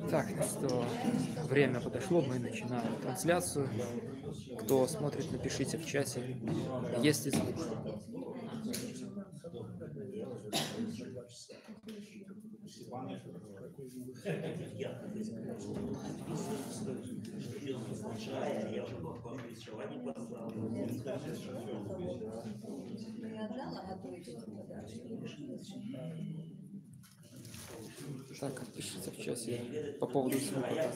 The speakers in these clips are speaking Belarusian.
Так, что время подошло, мы начинаем трансляцию. Кто смотрит, напишите в чате, есть ли звук. Так, пишите в чате по поводу звука.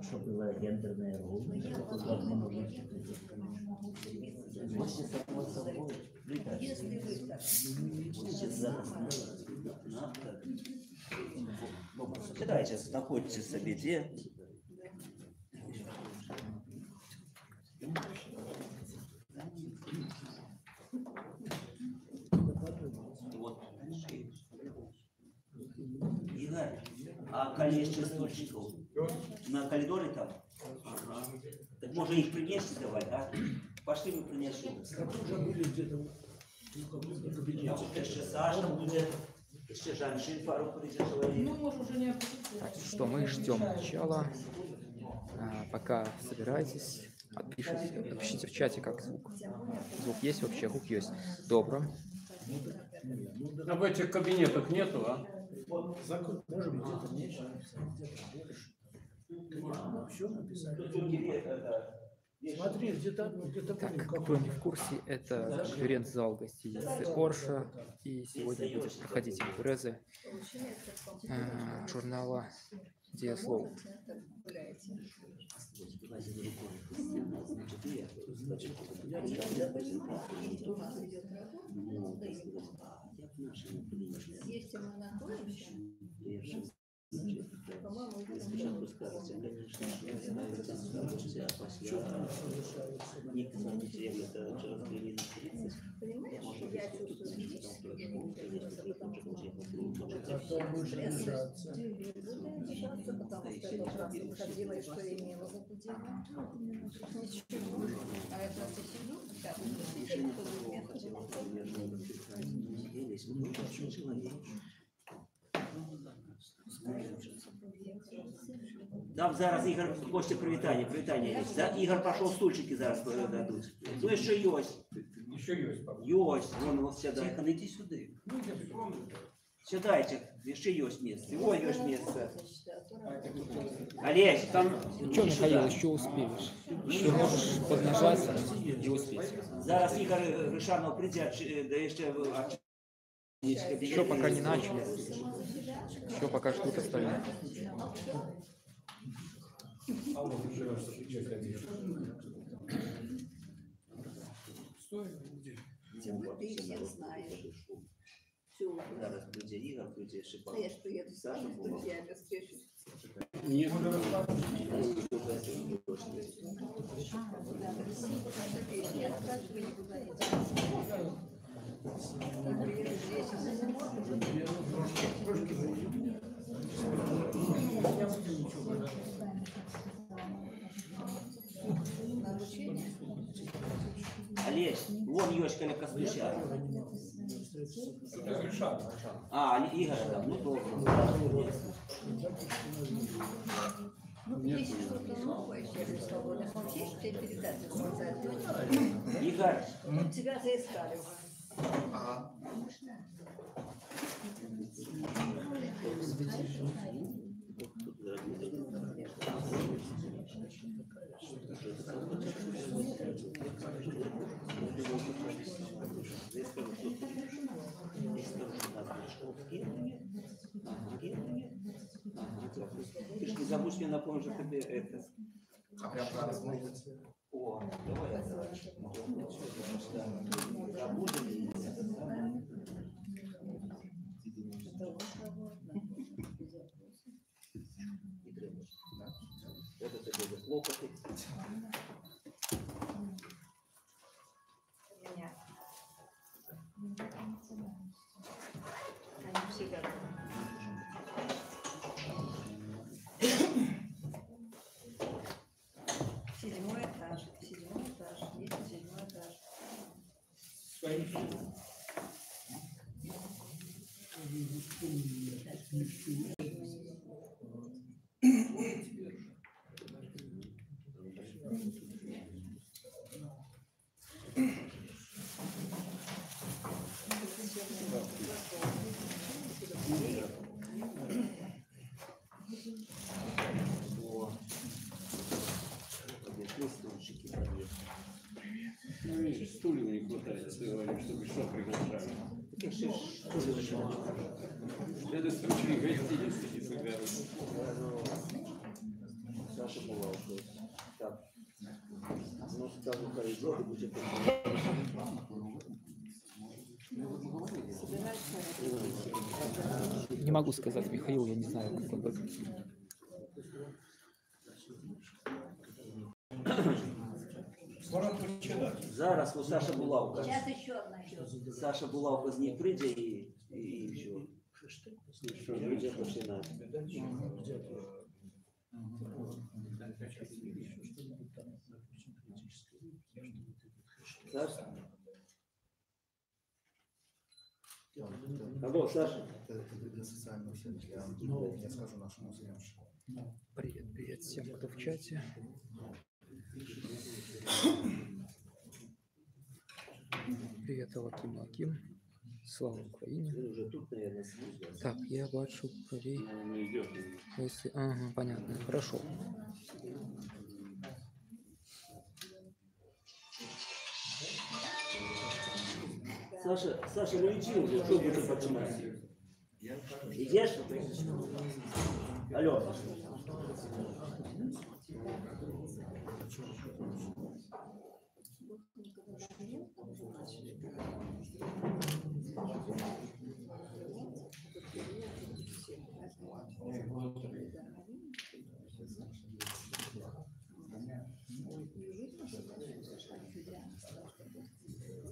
Що була гендерна роль, не можна читати. Само собою. Читайте, знаходьте собі де. Игорь, а количество стульчиков на коридоре там? Ага. Так можно их принести давай, а? Пошли мы принесем. Уже были где-то Еще Саша будет, еще Жаншин пару придет человек. Ну, может, уже не Так, что мы ждем начала. Пока собираетесь, напишите в чате, как звук. Звук есть вообще, звук есть. Добро. А в этих кабинетах нету, а? закон, может быть, где-то меньше, где-то больше. Конечно, все написать. Смотри, где-то Так, кто не в курсе, это конференц-зал гостиницы Орша. И сегодня будет проходить интервью журнала Диаслоу. Если мы находимся, по-моему, Спочатку скажете, конечно, некоторые материалы это через гривен 30. понимаешь, я чувствую, потом будешь решаться. потому что это раз выходило, и что я имела в виду. Ничего. А я просто сижу, как Там зараз Ігор хоче привітання є. Ігор пішов, стульчики зараз дадуть. Ну і що есть. Еще есть. Есть, вон вот сюда. Иди сюда. Сюдайте, еще есть место. Ой, есть место. Олесь, там... Что, Михаил, еще успеешь? Еще можешь поднажаться и успеть. Зараз Ігор Ришанов прийде, да еще... Еще пока не начали. Еще пока ждут остальные. Ты всех знаешь. Зараз прийде Ігор, прийде Шипан. Я ж приеду с друзьями, встречусь. Нет. Олесь, вон Ёшка или Костуча. А, Игорь там, ну добро. Если что-то новое, через свободных вообще, что тебе передать Игорь. тебя заискали. Ты ж не забудь мне напомнить, что тебе это... О, давай я забудем. Хлопоты. Меня. Они все как. Седьмой этаж, есть седьмой этаж. Ну, и стульев не хватает, ты говоришь, чтобы что приглашали. Это случай гостиницы не соберут. Саша Булавка. Так. Ну, скажу, коридор, и будет Не могу сказать, Михаил, я не знаю, как он выглядит. Зараз у Саша Булавка. Сейчас еще одна. Саша Булавка з ней прийде і все. Люди починають. Саша? Алло, Саша? Это для социальных сетей. Я скажу нашему съемщику. Привет, привет всем, кто в чате. Привет, Алаким Лаким. Слава Украине. Він уже тут, наверное, сидит. Так, я бачу правее. Он не идет. Если... Ага, понятно, хорошо. Саша, ну иди уже, что будешь починать? Идешь? Алло.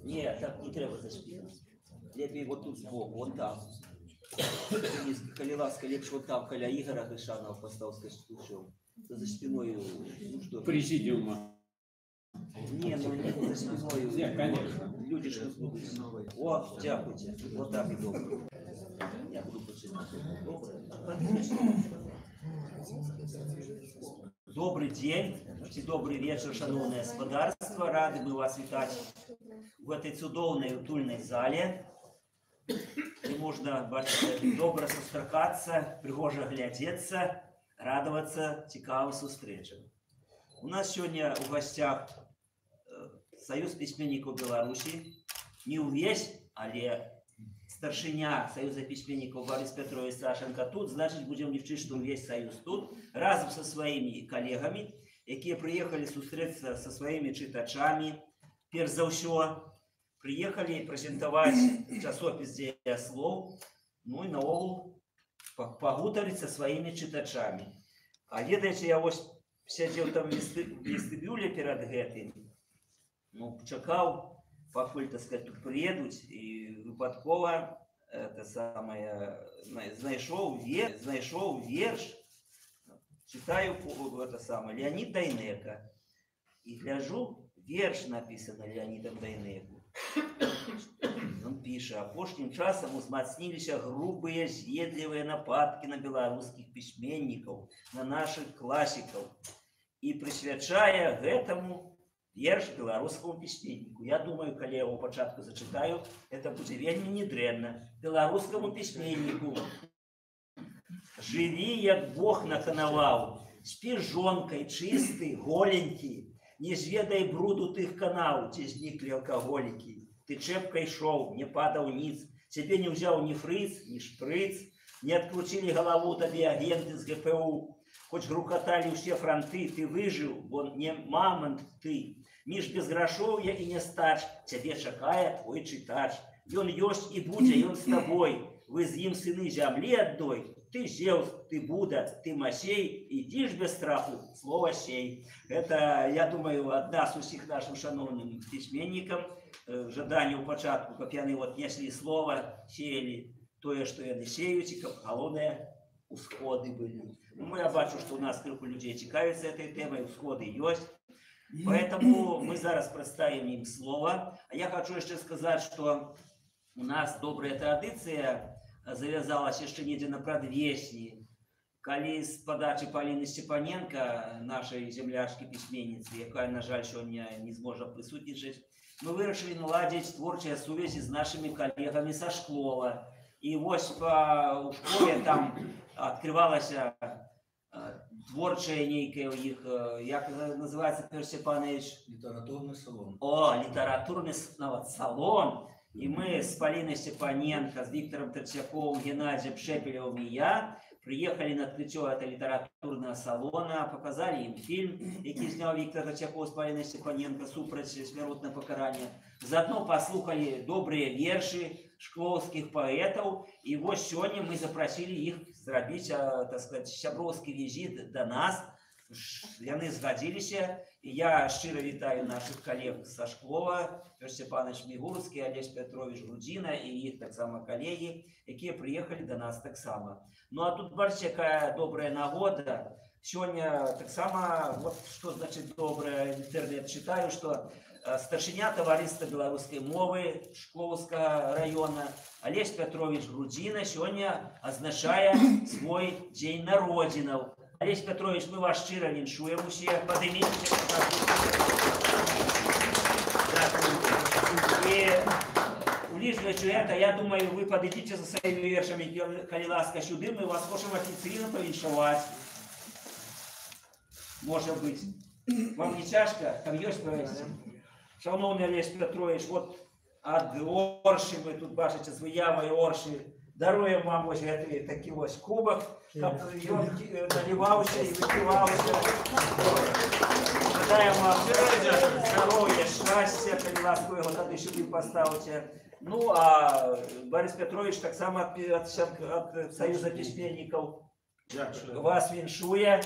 Нет, так не треба за спину. Лепей вот тут сбоку, вон там. Коли ласка, лепше вот там, коля Игора Гришанова постав, скажи, слушай, за спиной, ну что? Президиума. Не, ну не за спиной. Нет, конечно. Люди ж тут будуть. О, дякуйте. Вот так и добре. Я буду починати. Добре. Добрый день, чи добрый вечер, шановне господарство. Рады мы вас вітати в этой цудовной утульной зале, где можно, бачите, добре сустракаться, пригоже глядеться, радоваться цікавим зустрічам. У нас сегодня в гостях Союз письменников Беларуси. Не увесь, але старшиня Союза письменников Борис Петрович Сашенко тут, значит, будем лічити, что весь Союз тут, разом со своими коллегами, які приехали зустріться со своими читачами. Перш за все, приехали презентовать часопис «Дієслов», ну и наогул погутарить со своими читачами. А ведаете, я ось сидел там в вестибюле перед гэтым, ну, чекав, покуль, так сказать, тут приедуть, и випадково это самое, знайшов верш, читаю это самое, Леонид Дайнеко, и гляжу, верш написано Леонидом Дайнеко. Он пишет: апошнім часом узмацніліся грубые, з'едливые нападки на белорусских письменников, на наших классиков, и присвячая гэтому верш белорусскому письменнику. Я думаю, коли я его початку зачитаю, это будет вельми недрэнно. Белорусскому письменнику: живи, як Бог наканаваў, спи жонкой, чистый, голенький, не зведай бруду тых канаў, ці зніклі алкаголікі. Ты чепкой шел, не падал ниц, тебе не взял ни фриц, ни шприц, не открутили голову тебе агенты с ГПУ. Хоть грохотали все фронты, ты выжил, вон не мамонт ты. Між безгрошовья и не стач, тебе чакае твой читач. Ён ёсць и будзе, ён с тобой, вы з ім сыны зямлі адной, Ты Зевс, ты Будда, ты Масей, ідиш без страху, слово сей. Это, я думаю, одна з усіх нашим шановним письменникам жадання ў пачатку, каб яны вот несли слова, сеяли тое, што яны сеюць, і каб галоўнае усходы былі. Ну, я бачу, што у нас крыху людей цікавяцца этой темой, усходы ёсць. Поэтому мы зараз представим им слово. А я хочу еще сказать, что у нас добрая традиция завязалась еще недзе на прадвесні, калі з падачы Паліны Степаненко, нашей земляшкі-пісьменніцы, якая, на жаль, сёння не зможа прысутнічаць, мы вырашылі наладзіць творчыя сувязі з нашими коллегами со Шклова. И вот у школе там открывалася творчая нейкая у іх, як называется, Петр Степанович? Литературный салон. О, литературный салон. И мы с Полиной Степаненко, с Виктором Терцяковым, Геннадием Шепелевым и я приехали на открытие этого литературного салона, показали им фильм, який снял Виктор Терцяков с Полиной Степаненко «Супраць смяротнае пакаранне». Заодно послухали добрые верши шкловских поэтов. И вот сегодня мы запросили их сделать, так сказать, сябровский визит до нас. Яны згадзіліся. И я шчыра вітаю наших коллег со Шклова, Петр Степанович Мигурский, Олесь Петрович Грудзіна и их так само коллеги, якія приехали до нас так само. Ну а тут бачите, какая добрая нагода. Сегодня так само, вот что значит доброе, интернет читаю, что старшыня товариства белорусской мовы Шкловского района Олесь Петрович Грудзіна сегодня означает свой день народзінаў. Олесь Петрович, мы вас шчыра віншуем усе, падыміце. И улічваючы это, я думаю, вы подойдите за своими вершами, калі ласка, сюды, мы вас можем официально повіншаваць. Может быть. Вам не тяжко? Там есть проект? Шановний Олесь Петрович, вот от Орши, мы тут бачите, з виявою Орши, даруем вам ось такий ось кубок, щоб він наливався і випивався. Бажаємо вам здоров'я, щастя, коли ласку його тоді сюди поставите. Ну, а Борис Петрович так само від Союзу письменників вас віншує.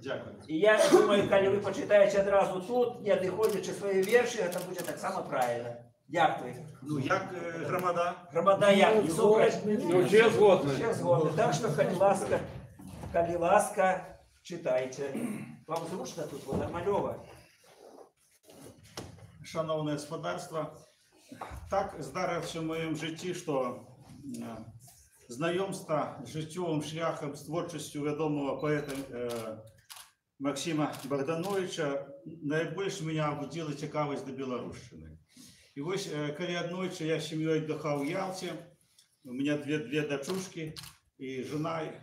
Дякую. І я думаю, коли ви почитаєте одразу тут, не відходячи свої вірші, це буде так само правильно. Дякую. Ну, як громада? Громада як? Не супроть? Ну, все згодны. Все згодны. Так что, коли ласка, читайте. Вам зручно тут, вот нормальово. Шановне господарство, так здарилося в моєму житті, що знайомство з життєвим шляхом, з творчістю відомого поета Максима Богдановича найбільше мене будило цікавість до Білорусщини. І ось, коли однойче я з сім'єю віддихав у Ялті, у мене дві дочушки і жена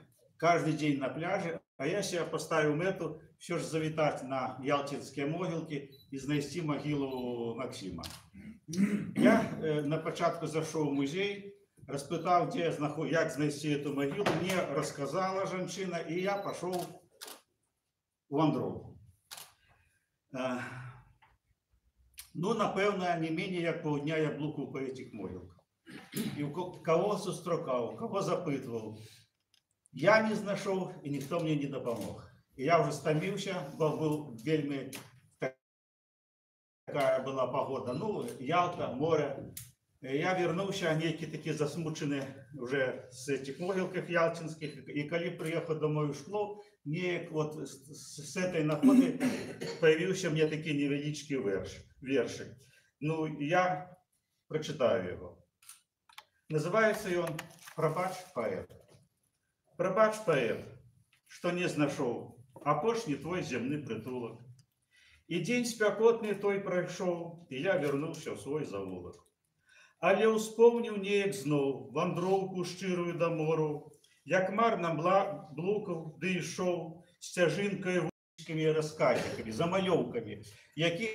кожен день на пляжі, а я себе поставив мету все ж завітати на Ялтинські могилки і знайти могилу Максима. Я на початку зайшов в музей, розпитав, де як знайти цю могилу, мені розказала жінка, і я пішов у вандровку. Ну, напевно, не менее як півдня я блукав по этих могилках. І кого зустрічав, кого запитував, я не знайшов, і ніхто мені не допомог. І я вже стомився, бо був вельми така була погода. Ну, Ялта, море. Я вернувся, некий такі засмучені вже з цих могилках ялтинських. І коли приїхав домой у Шклов, мне вот с этой находы появился мне такой невеличкий вершик. Ну, я прочитаю его. Называется он «Пробач, поэт». «Пробач, поэт, что не знайшов, апошний твой земный притулок. И день спякотный той пройшов, и я вернулся в свой завулок. Але успомнив неяк знов вандровку щирую до мору, як марно блукав, де йшов стяжинкою, вуличками і розказиками, замальовками, які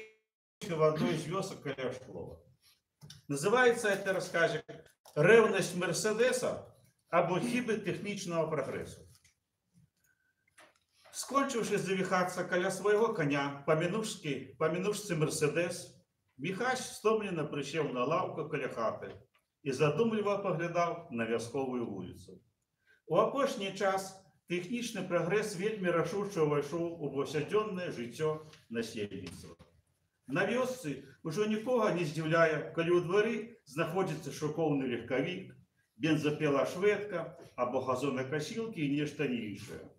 в одной з вёсок коля Шклова. Називається цей розказик «Ревність Мерседеса або хіби технічного прогресу». Скончивши завихатися коля свого коня, помінувши Мерседес, Михась стомлено присів на лавку коля хати і задумліво поглядав на в'язкову вулицю. У апошні час технічний прогрес вельми рашуче увайшов у повсякденне життя насельніцтва. На вёсцы уже нікого не здзіўляе, калі ў двары знаходзіцца шоковны легкавік, бензапіла шведка або газонакасілкі і нешта іншае.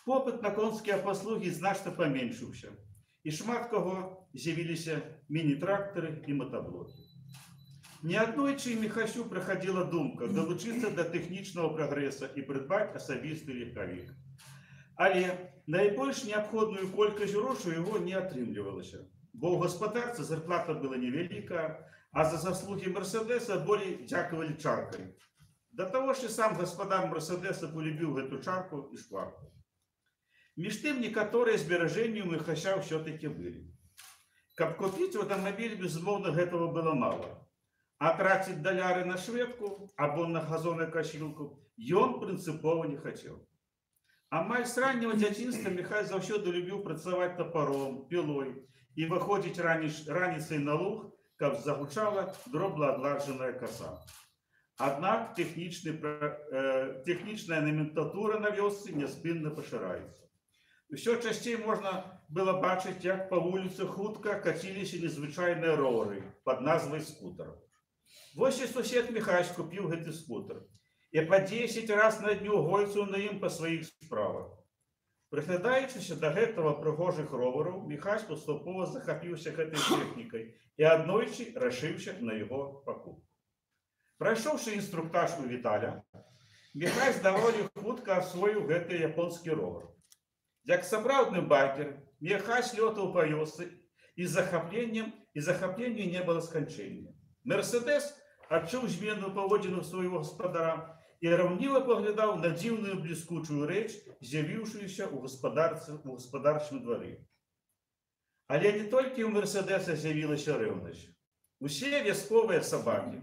Попыт на конскія паслугі значна паменшыўся, і шмат каго з'явіліся міні-трактары і матаблокі. Неаднойчы Міхасю прыходила думка долучыцца да тэхнічнага прагрэса і прыдбаць асабісты легкавік. Але найбольш неабходную колькасць грошаў яго не атрымлівалася, бо ў гаспадарцы зарплата была невялікая, а за заслугі Мерседеса болей дзякавалі чаркай. Да таго ж і сам гаспадар Мерседеса полюбіў гэту чарку і шкварку. Між тым, некаторыя зберажэнні ў Міхася ўсё-такі былі. Каб купіць аўтамабіль, безумоўна, гэтага было мала. А траціць даляры на шведку або на газонакасілку ён прынцыпова не хацеў. Амаль з ранняга дзяцінства Міхась заўсёды любіў працаваць тапаром, пілой і выходзіць раніцай на луг, каб загучала дробна-адладжаная каса. Аднак тэхнічная номенклатура на вёсцы няспынна пашыраецца. Усё часцей можна было бачыць, як па вуліцы хутка каціліся незвычайныя ровары пад назвай скутер. Вось і сусед Міхась купіў гэты скутер і па 10 раз на дню гойцаў на ім па сваіх справах. Прыглядаючыся да гэтага прыгожых ровараў, Міхась паступова захапіўся гэтай тэхнікай і аднойчы рашыўся на яго пакупку. Прайшоўшы інструктаж у Віталя, Міхась даволі хутка асвоіў гэты японскі ровар. Як сапраўдны байкер, Міхась лётаў па вёсцы і захапленню не было сканчэння. Мерседес адчуў змену паводзіну свайго гаспадара і раўніва паглядаў на дзіўную бліскучую рэч, з'явіўшуюся ў гаспадарчым двары. Але не толькі ў Мерседеса з'явілася рэўнасць. Усе вясковыя сабакі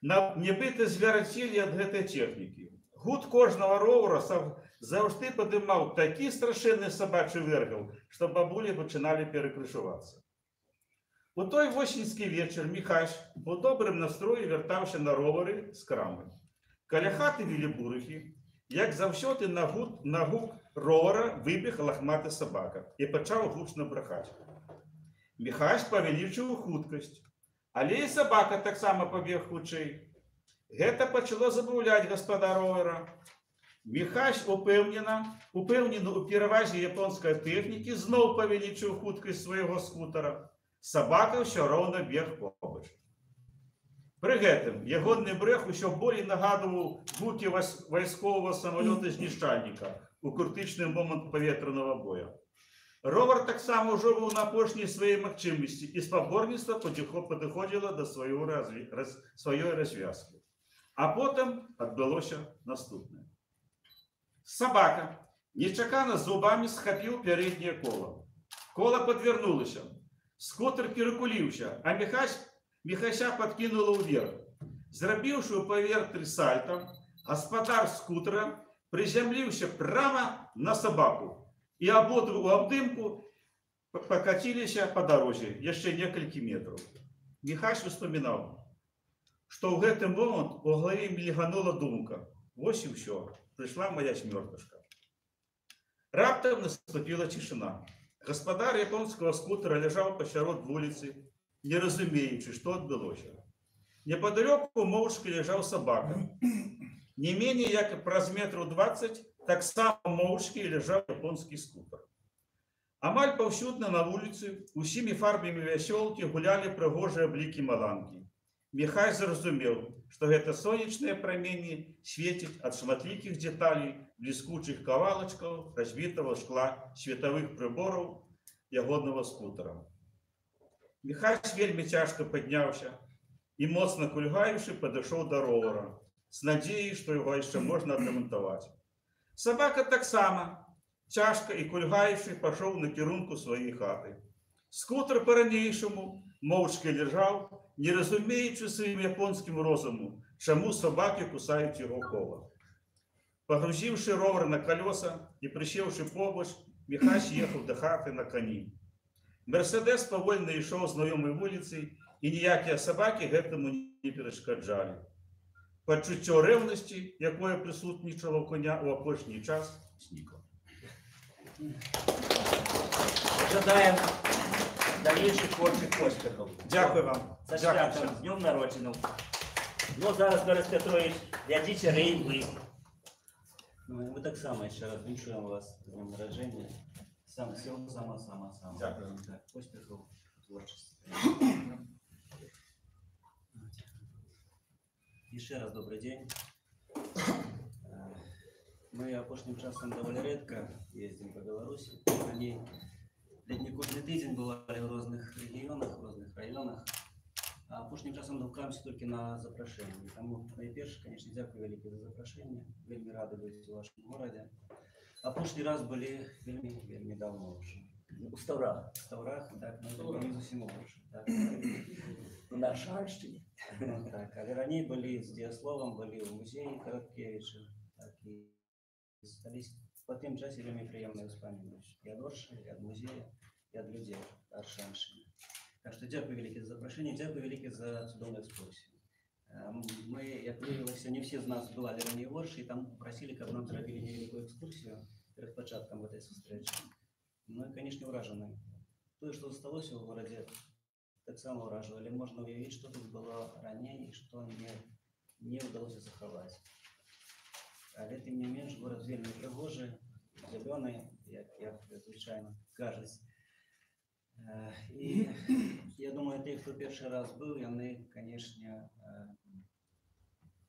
нібыта звярацелі ад гэтай тэхнікі. Гуд кожнага ровара заўжды падымаў такі страшэнны сабачы вэргал, што бабулі пачыналі перакрыжавацца. У той восеньскі вечар Міхась у добрым настроі вяртаўся на ровары з крамы. Каля хаты вілі бурыхі, як заўсёды на гук ровара выбег лахматы сабака і пачаў гучна брахаць. Міхась павялічыў хуткасць, але і сабака таксама пабег хутчэй. Гэта пачало забаўляць гаспадара ровара. Міхась, упэўнены ў перавазе японскай тэхнікі, зноў павялічыў хуткасць свайго скутара. Сабака ўсё роўна бег побач. Пры гэтым ягоны брэх усё болей нагадваў гукі вайсковага самалёта-знішчальніка у крытычны момант паветранага боя. Ровар таксама ўжо быў на апошняй сваёй магчымасці і спаборніцтва падыходзіла да сваёй развязкі. А потым адбылося наступнае. Сабака нечакана зубамі схапіў пярэдняе кола. Кола падвярнулася. Скутер перакуліўся, а Міхася падкінула ўверх. Зрабіўшы ў паветры сальта, гаспадар скутера прызямліўся прама на сабаку і абодвы ў абдымку пакаціліся па дарозе яшчэ некалькі метраў. Міхась успамінаў, што ў гэты момант у галаве мільганула думка: вось і ўсё, прыйшла моя смёртачка. Раптам наступіла цішына. Гаспадар японскага скутера ляжаў пасярод вуліцы, не разумеючы, што адбылося. Непадалёку моўчкі ляжаў сабака. Не меней як праз метраў 20 таксама моўчкі ляжаў японскі скутер. Амаль паўсюдна на вуліцы усімі фарбамі вясёлкі гулялі прыгожыя блікі маланкі. Міхась зразумеў, што гэта сонечныя праменні свецяць ад шматлікіх дэталей, бліскучых кавалачкаў разбітага шкла светавых прыбораў ягонага скутера. Міхась вельмі цяжка падняўся і, моцна кульгаючы, падышоў да ровара з надзеяй, што яго яшчэ можна адрамантаваць. Сабака таксама цяжка і кульгаючы пайшоў на кірунку сваёй хаты. Скутер па-ранейшаму моўчкі ляжаў, не разумеючы сваім японскім розумам, чаму сабакі кусаюць яго кола. Пагрузіўшы ровар на калёса і прысеўшы побач, Міхась ехаў да хаты на кані. Мерседес павольна ішоў знаёмай вуліцай, і ніякія сабакі гэтаму перешкоджали. Почуття ревності, якое присутнічало в коня у опошній час, зникло. Жадаємо дальнейших творчих успіхів. Дякую вам. Со Дякую. святом, з днем народження. Ну, зараз, Борис Петрович, глядіть рейнби. Ми так само ще раз віншуємо вас з днем народження. Всього самого-самого-самого. Дякую. Так, успіхів у творчості. Еще раз добрый день. Мы опошнім часом довольно редко ездим по Беларуси. Они летний кожний тиждень бывали в разных регионах, в разных районах. А опошнім часом толкаемся только на запрошение. Тому найперше, конечно, дякую велике за запрошение. Вельми рады быть в вашем городе. Опошний раз были вельми давно уже. У Ставрах. В Ставрах, так, но не зовсім уже. Так. На Шарщині. Ну, так, але ранее были с Дієсловом, были в музее Короткевича, так и стались по тем часе вельми приємні воспоминания. И от Орши, и от музея, и от людей Аршанщини. Так что дякую велике за запрошение, дякую велике за чудовну екскурсію. Ми, як виявилося, не всі з нас бували раніше в Орші, і там просили, щоб нам зробили невелику екскурсію перед початком цієї зустрічі. Ну і, звісно, вражені. То, що залишилося в городі, так само вражували. Можна уявити, що тут було раніше і що не вдалося заховати. Але тим не менш, город вельми пригожий, зелений, як звичайно кажуть. І я думаю, ті, хто перший раз був, вони, звісно,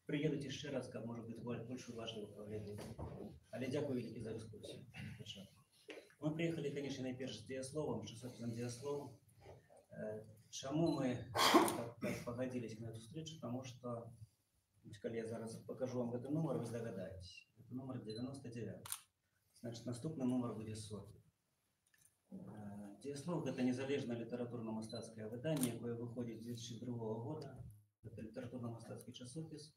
приїдуть ще раз, як може бути більше уважно управляти. Але дякую велике за екскурсію. Ми приїхали, звісно, найперше з Дієсловом, часописом Дієслов. Чому ми так погодились на эту встречу? Потому что, коли я зараз покажу вам этот номер, вы догадаетесь. Это номер 99. Значит, наступный номер будет 100. Дієслов – это незалежное літературно-мистецьке видання, яке виходить з 2002 года. Это літературно-мистецький часопис,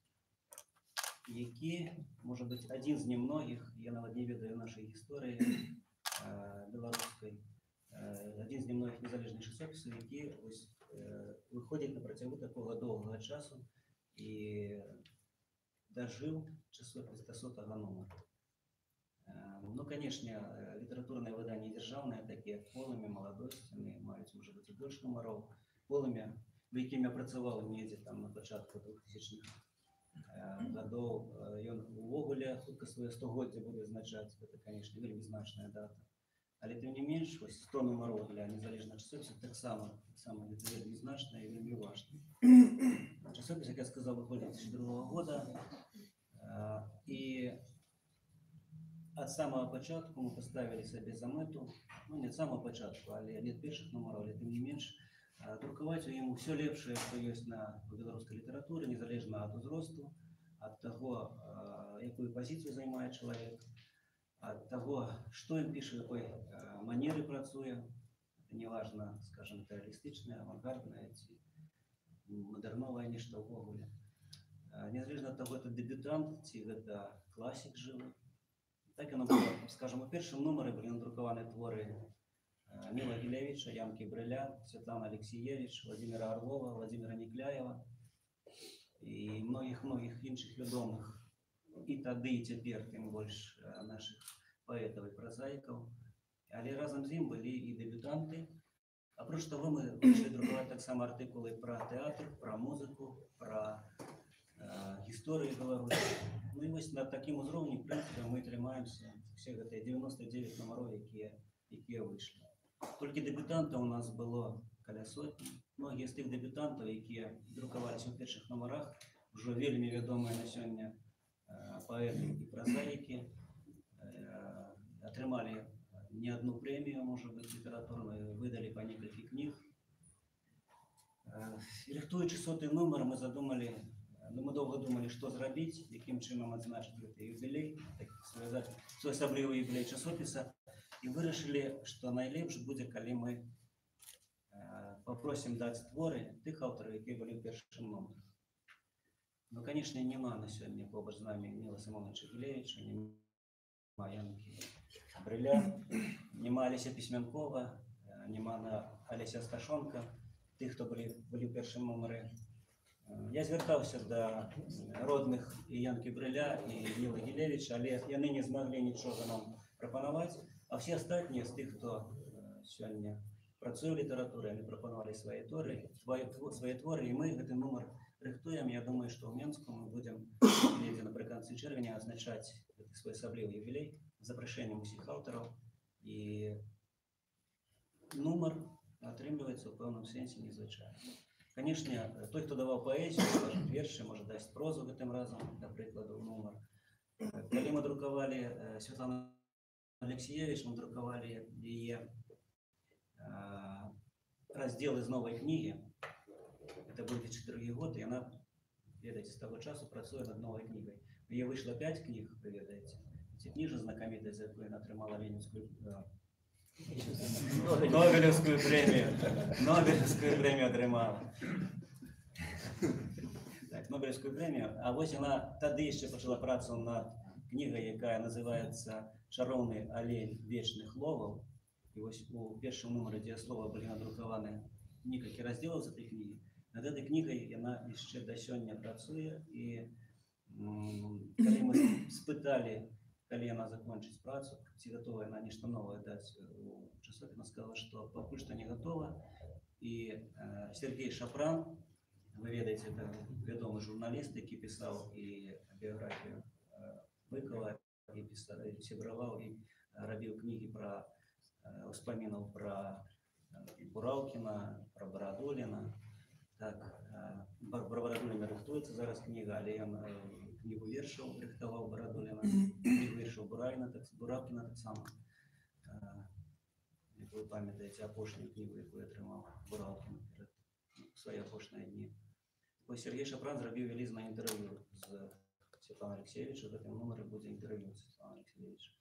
який, може бути, один з немногих, я навіть не ведаю нашої історії білоруської, один з немногих незалежних часописів, які ось виходять на протягу такого довгого часу і дожив часопис до 100-го номера. Ну, конечно, літературне видання державне, такі як «Полымя», «Молодость», вони мають, може бути, більше номерів. «Полымя», в яким я працював недзе там на початку 2000-х годов, ён увогуле хутка своє 100-годдя буде відзначати. Це, конечно, вельми значна дата. Але тим не менш, ось 100 номерів для незалежного часопису так само вельми значно і вельми важливо. Часопис, як я сказав, виходить з 2002 года. І от самого початку ми поставили собі за мету, ну не от самого початку, але не от перших номерів, але тим не менш, друкувати йому все лепше, що є на білоруській літературі, незалежно від узросту, від того, яку позицію займає чоловік, от того, что им пишет, какой манеры працуе. Это не важно, скажем, это реалистичное, авангардное, модерновое нечто в вогуле. Незалежно от того, это дебютант, ці это классик живий. Так оно было, скажем, у першому номері були надруковані твори Мила Гілевича, Янки Бреля, Світлана Алексієвич, Владимира Орлова, Владимира Никляєва і многих інших відомих. І тоді, і тепер, тим більше наших поетів і прозаїків. Але разом з ним були і дебютанти. А проч того ми почали друкувати так само артикули про театр, про музику, про історію Білорусі. Ну і ось на такому рівні, в принципі, ми тримаємося всіх 99 номерів, які вийшли. Тільки дебютантів у нас було біля сотні. Многі з тих дебютантів, які друкувалися у перших номерах, вже вельми відомі на сьогодні поети і прозаїки, отримали не одну премію, може бути, літературну, видали по кілька книг. Рихтуючи 100-й номер, ми задумали, ми довго думали, що зробити, яким чином відзначити цей юбілей, так свій особливий юбілей часописа, і вирішили, що найлепше буде, коли ми попросимо дати твори тих авторів, які були в першому номері. Ну, конечно, нема на сьогодні побач з нами Мила Симоновича Гілевича, нема Янки Бреля, нема Олеся Письменкова, нема Олеся Сташонка, тих, хто були в першому номері. Я звертався до родних і Янки Бриля, і Ніла Гілевича, але яны не змогли нічого нам прапанаваць, а всі астатнія з тих, хто сьогодні працує в літературі, вони прапанували свої творы, і ми гэты нумар рыхтуем. Я думаю, што ў Менску мы будем недзе напрыканцы чэрвеня адзначаць свой асаблівы юбілей з запрашэннем усіх аўтараў, і нумар атрымліваецца ў пэўным сэнсе незвычайна. Канешне, той, хто даваў паэзію, скажем, вершы, можа дасць прозу гэтым разам, да прыкладу, нумар. Калі мы друкавалі Святлану Алексеевич, мы друкавалі яе раздзелы з новай кнігі. Это был 2002 год, і яна, ведаеце, з таго часу працуе над новай кнігай. У яе выйшла 5 кніг, вы ведаеце. Ці кніжа знакамітая, за якую яна атрымала Ленінскую Нобелевскую премию. Нобелевскую премию атрымала. Так, Нобелевскую премию. А вось яна тады яшчэ пачала працу над кнігай, якая называецца «Чароўны алей вечных ловаў». І вось у першым нумары дзеяслова былі надрукаваны некалькі раздзелаў з этой кнігі. Над этой кнігай яна яшчэ да сёння працуе, і калі мы спыталі, калі яна закончыць працу, ці гатова яна нешта новае даць у часопіс, яна сказала, што пакуль што не гатова. І Сергей Шапран, вы ведаеце, это вядомы журналіст, які пісаў і біяграфію Быкова, і сябраваў і рабіў кнігі пра успамінаў пра Бураўкіна, пра Барадуліна. Так, пра Барадуліна рыхтуецца зараз кніга, але ён кнігу вершаў рыхтаваў Барадуліна, кнігу вершаў Бураўкіна таксама. Як вы памятаеце, апошнюю кнігу, якую атрымаў Бураўкін перад свае апошнія дні. Вось Сергей Шапран зрабіў вялізнае інтэрв'ю з Святланой Алексеевич, у гэтым нумары будзе інтэрв'ю з Святланой Алексеевич.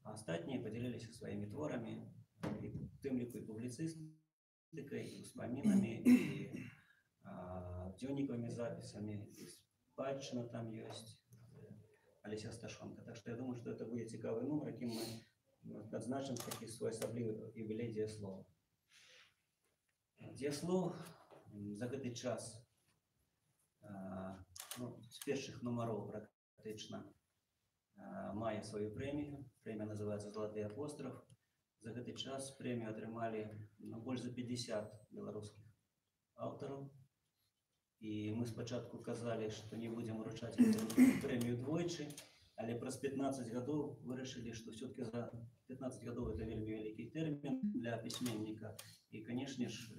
А астатнія падзяліліся сваімі творамі, і тым ліку і публіцыстыкай, і ўспамінамі, і дзённіковымі запісамі, і спадчына там ёсць, Алеся Сташонка. Так што я думаю, што это будзе цікавы нумар, якім мы адзначым такі свой асаблівы юбілей дзеяслова. Дзеяслоў за гэты час, з першых нумароў практычна, мае сваю прэмію. Прэмія называецца «Залаты апостраф». За гэты час прэмію атрымалі больш за 50 беларускіх аўтараў. І мы спачатку казалі, што не будзем уручаць прэмію двойчы, але праз 15 гадоў вырашылі, што все-таки за 15 гадоў это вельмі вялікі тэрмін для пісьменніка. І, канешне ж,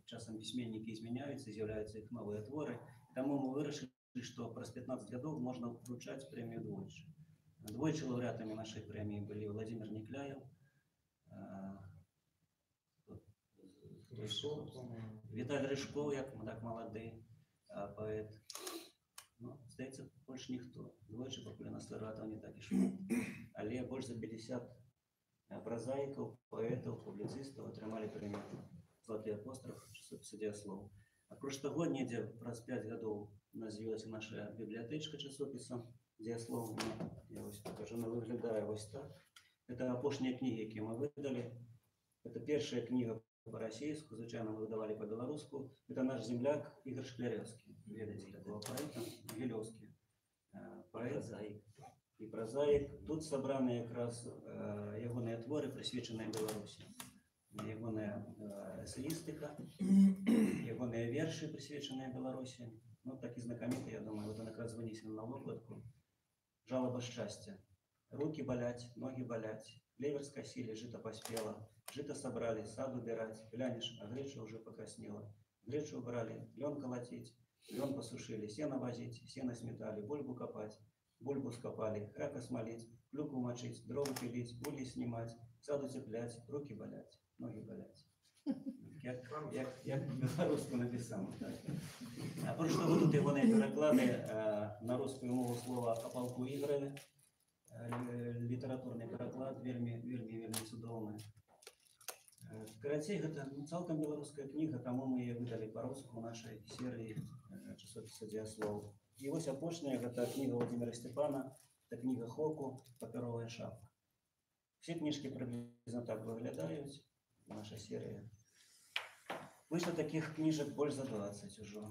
часам пісьменнікі змяняюцца, з'яўляюцца іх новыя творы. Таму мы вырашылі, што праз 15 гадоў можна уручаць прэмію двойчы. Двойчы лаўрэатамі нашай прэміі былі Владимир Некляев, Віталь Рыжков, як так малады паэт. Здаецца, больш ніхто. Двойчы пакуль у нас лаўрэатаў не так і шмат. Але больш за 50 празаікаў, паэтаў, публіцыстаў атрымалі прэмію «Залаты апостраф» часопіса «Дзеяслоў». Апроч таго, недзе праз 5 гадоў у нас з'явілася наша бібліятэчка часопіса «Дзеяслоў». Я вось покажу, она выглядае вось так. Это апошнія кнігі, якія мы выдалі. Это першая кніга по-расійску, звычайна мы выдавалі по-беларуску. Это наш земляк Ігор Шкляревскі. Ведаеце такого паэта, гілёўскі паэт і празаік. Тут сабраны якраз ягоныя творы, прысвечаныя Беларусі. Ягоная эсеістыка, ягоныя вершы, прысвечаныя Беларусі. Такі знакаміты, я думаю, вот он якраз вынесен на вокладку. «Жалоба счастья. Руки болять, ноги болять. Клевер скосили, жито поспело. Жито собрали, сад убирать. Глянешь, а греча уже покраснела. Гречу убрали, лен колотить. Лен посушили, сено возить, сено сметали, бульбу копать. Бульбу скопали, храка смолить, клюкву мочить, дрова пилить, ульи снимать, сад утеплять, руки болять, ноги болять». Як беларуску написано. А просто вот тут ягоныя пераклады на рускую мову слова о полку Ігорове. Літаратурны пераклад вельмі цудоўны. Карацей, гэта цалкам беларуская кніга, таму мы яе выдалі па-руску ў нашай серыі часопіса «Дзеяслоў». І вось апошняя, гэта кніга Владимира Степана, это кніга Хоку «Папяровая шапка». Все кніжкі прыблізна так выглядаюць, наша серыя. Выйшла таких кніжак больш за 20 ужо.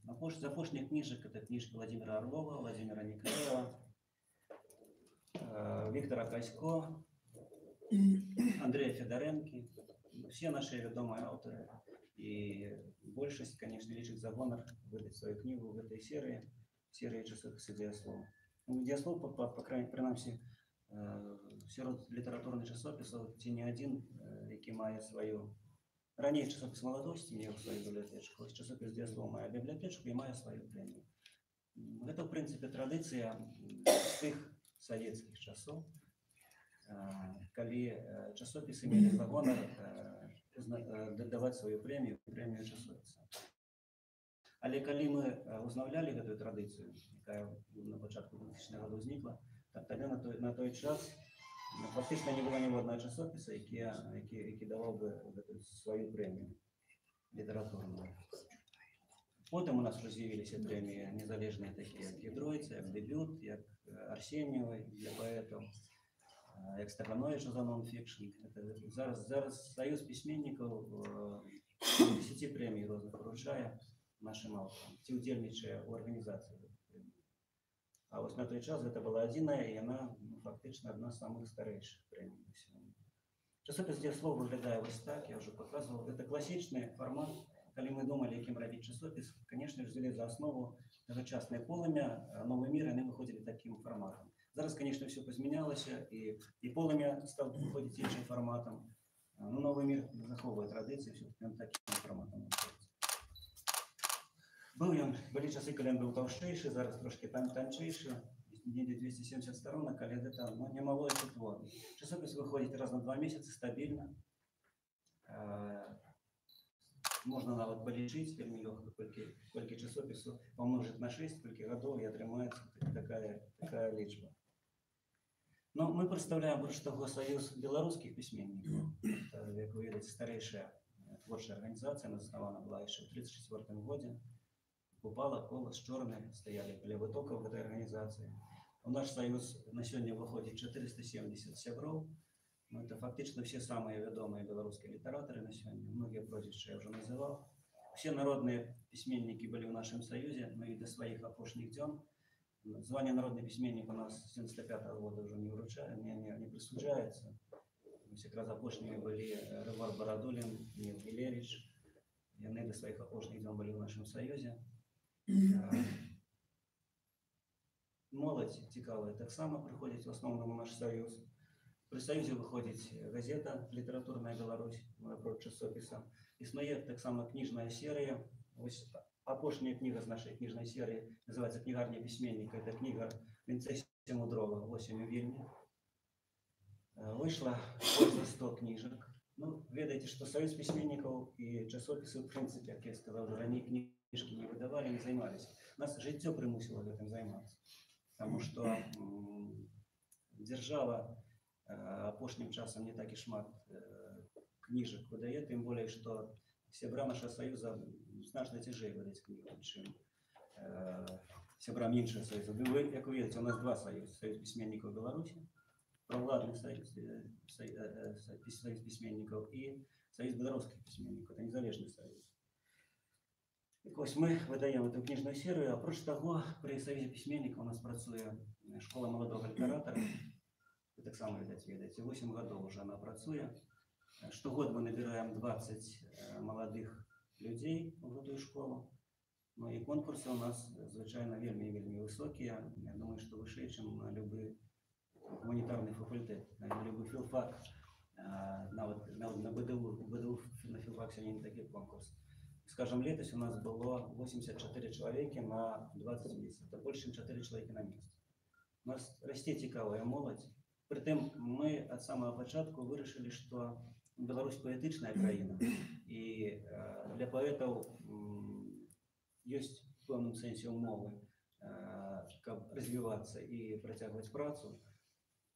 З апошніх кніжак это кніжка Владимира Орлова, Владимира Николаева, Виктора Касько, Андрея Федоренки. Все наши вядомые авторы. И большасць, конечно, лічыць за гонар выдаць свою книгу в этой серии часописа «Діаслов». «Діаслов», принамсі, сярод літаратурных часопісаў, ці не адзін, які мае сваю. Раней часопіс «Маладосці» меў сваю бібліятэчку, часопіс «Діаслов» мае бібліятэчку і мае сваю прэмію. Гэта, ў прынцыпе, традыцыя з тых савецкіх часоў, калі часопісы мелі за гонар даваць сваю прэмію часопіса. Але калі мы узнаўлялі гэтую традыцыю, якая на пачатку 2000-х гадоў узнікла, тады на той час фактычна не было ніводнага часопіса, які даваў бы сваю прэмію літаратурную. Потым у нас уже з'явіліся прэміі незалежныя такія, як Гідройца, як Дэбют, як Арсеньевай для паэтаў, як Стахановича за нон-фікшн. Зараз Союз пісьменнікаў 10 прэмій розных вручае нашим авторам, ці удзельнічае ў арганізацыі. А вось на той час гэта была адзіная, і яна фактычна адна з самых старэйшых прэмій на сёння. Часопіс «Діаслов» выглядае вось так, я ўжо паказваў. Гэта класічны фармат. Калі мы думалі, якім рабіць часопіс, конечно, взяли за основу тагачаснае «Полымя», «Новы мір», яны выходзілі такім фарматам. Зараз, конечно, все пазмянялася, і «Полымя» стаў выходзіць іншым фарматам. Но «Новы мір» захоўвае традыцыі, все-таки он таким фарматам выходзіць. Былі часы, калі ён быў таўшчэйшы, зараз трошки танчэйшы, недзе 270 сторонок, але гэта немалое число. Часопіс выходзіць раз на 2 месяцы стабільна. Можна нават палічыць вельмі лёгка, колькі часопісу памножыць на 6, колькі гадоў, і атрымаецца такая лічба. Но мы представляем больше того Союз белорусских письменников. Это, как вы видите, старейшая творчая организация, она основана была еще в 1934 году. Купала, Колос, Чорный стояли для вытоков в этой организации. У наш союз на сегодня выходит 470 сябров. Но это фактически все самые ведомые белорусские литераторы на сегодня. Многие прозвища я уже называл. Все народные письменники были в нашем союзе, но и до своих опошних дён. Звание народный письменник у нас с 1975 года уже не вручает, не присуждается. Как раз опошними были Рывар Бородулин, Нил Гилерич. И они до своих опошних дён были в нашем союзе. Молодь цікавая так само приходить в основному в наш союз. При союзі виходить газета «Літературна Беларусь», напроти часописа. Існує так само книжная серия. Ось опошняя книга з нашей книжной серии называется «Книгарня письменника». Это книга Вінцесія Мудрова «Осень у Вільні». Вышла больше 100 книжек. Ну, ведаете, что союз письменников и часописы, в принципе, как я сказал, ранее книжки не выдавали, не занимались. Нас життя примусило этим заниматься. Потому что держава опошнім часом не так і шмат книжек выдает, тем более, что сябра нашего союза значно тяжей выдать книгу, чем сябрам іншого союза. Вы, как вы видите, у нас два союза. Союз письменников Беларуси, провладный союз письменников и союз белорусских письменников. Это незалежный союз. Так ось мы выдаем эту книжную серию. Апроч того, при союзе письменников у нас працуе школа молодого литератора. Вы так само, видите, 8 годов уже она працуе. Штогод мы набираем 20 молодых людей в эту школу. Ну и конкурсы у нас, звичайно, вельми высокие. Я думаю, что выше, чем на любой гуманитарный факультет, на любой филфак. На БДУ, на филфак сегодня не такие конкурсы. Скажем, летось у нас было 84 человека на 20 месяцев. Это больше, чем 4 человека на месяц. У нас расте цікавая молодь. Притым мы от самого початку вырашили, что Беларусь поэтичная краина. И для поэтов есть в певном сенсе умовы, как развиваться и протягивать працу.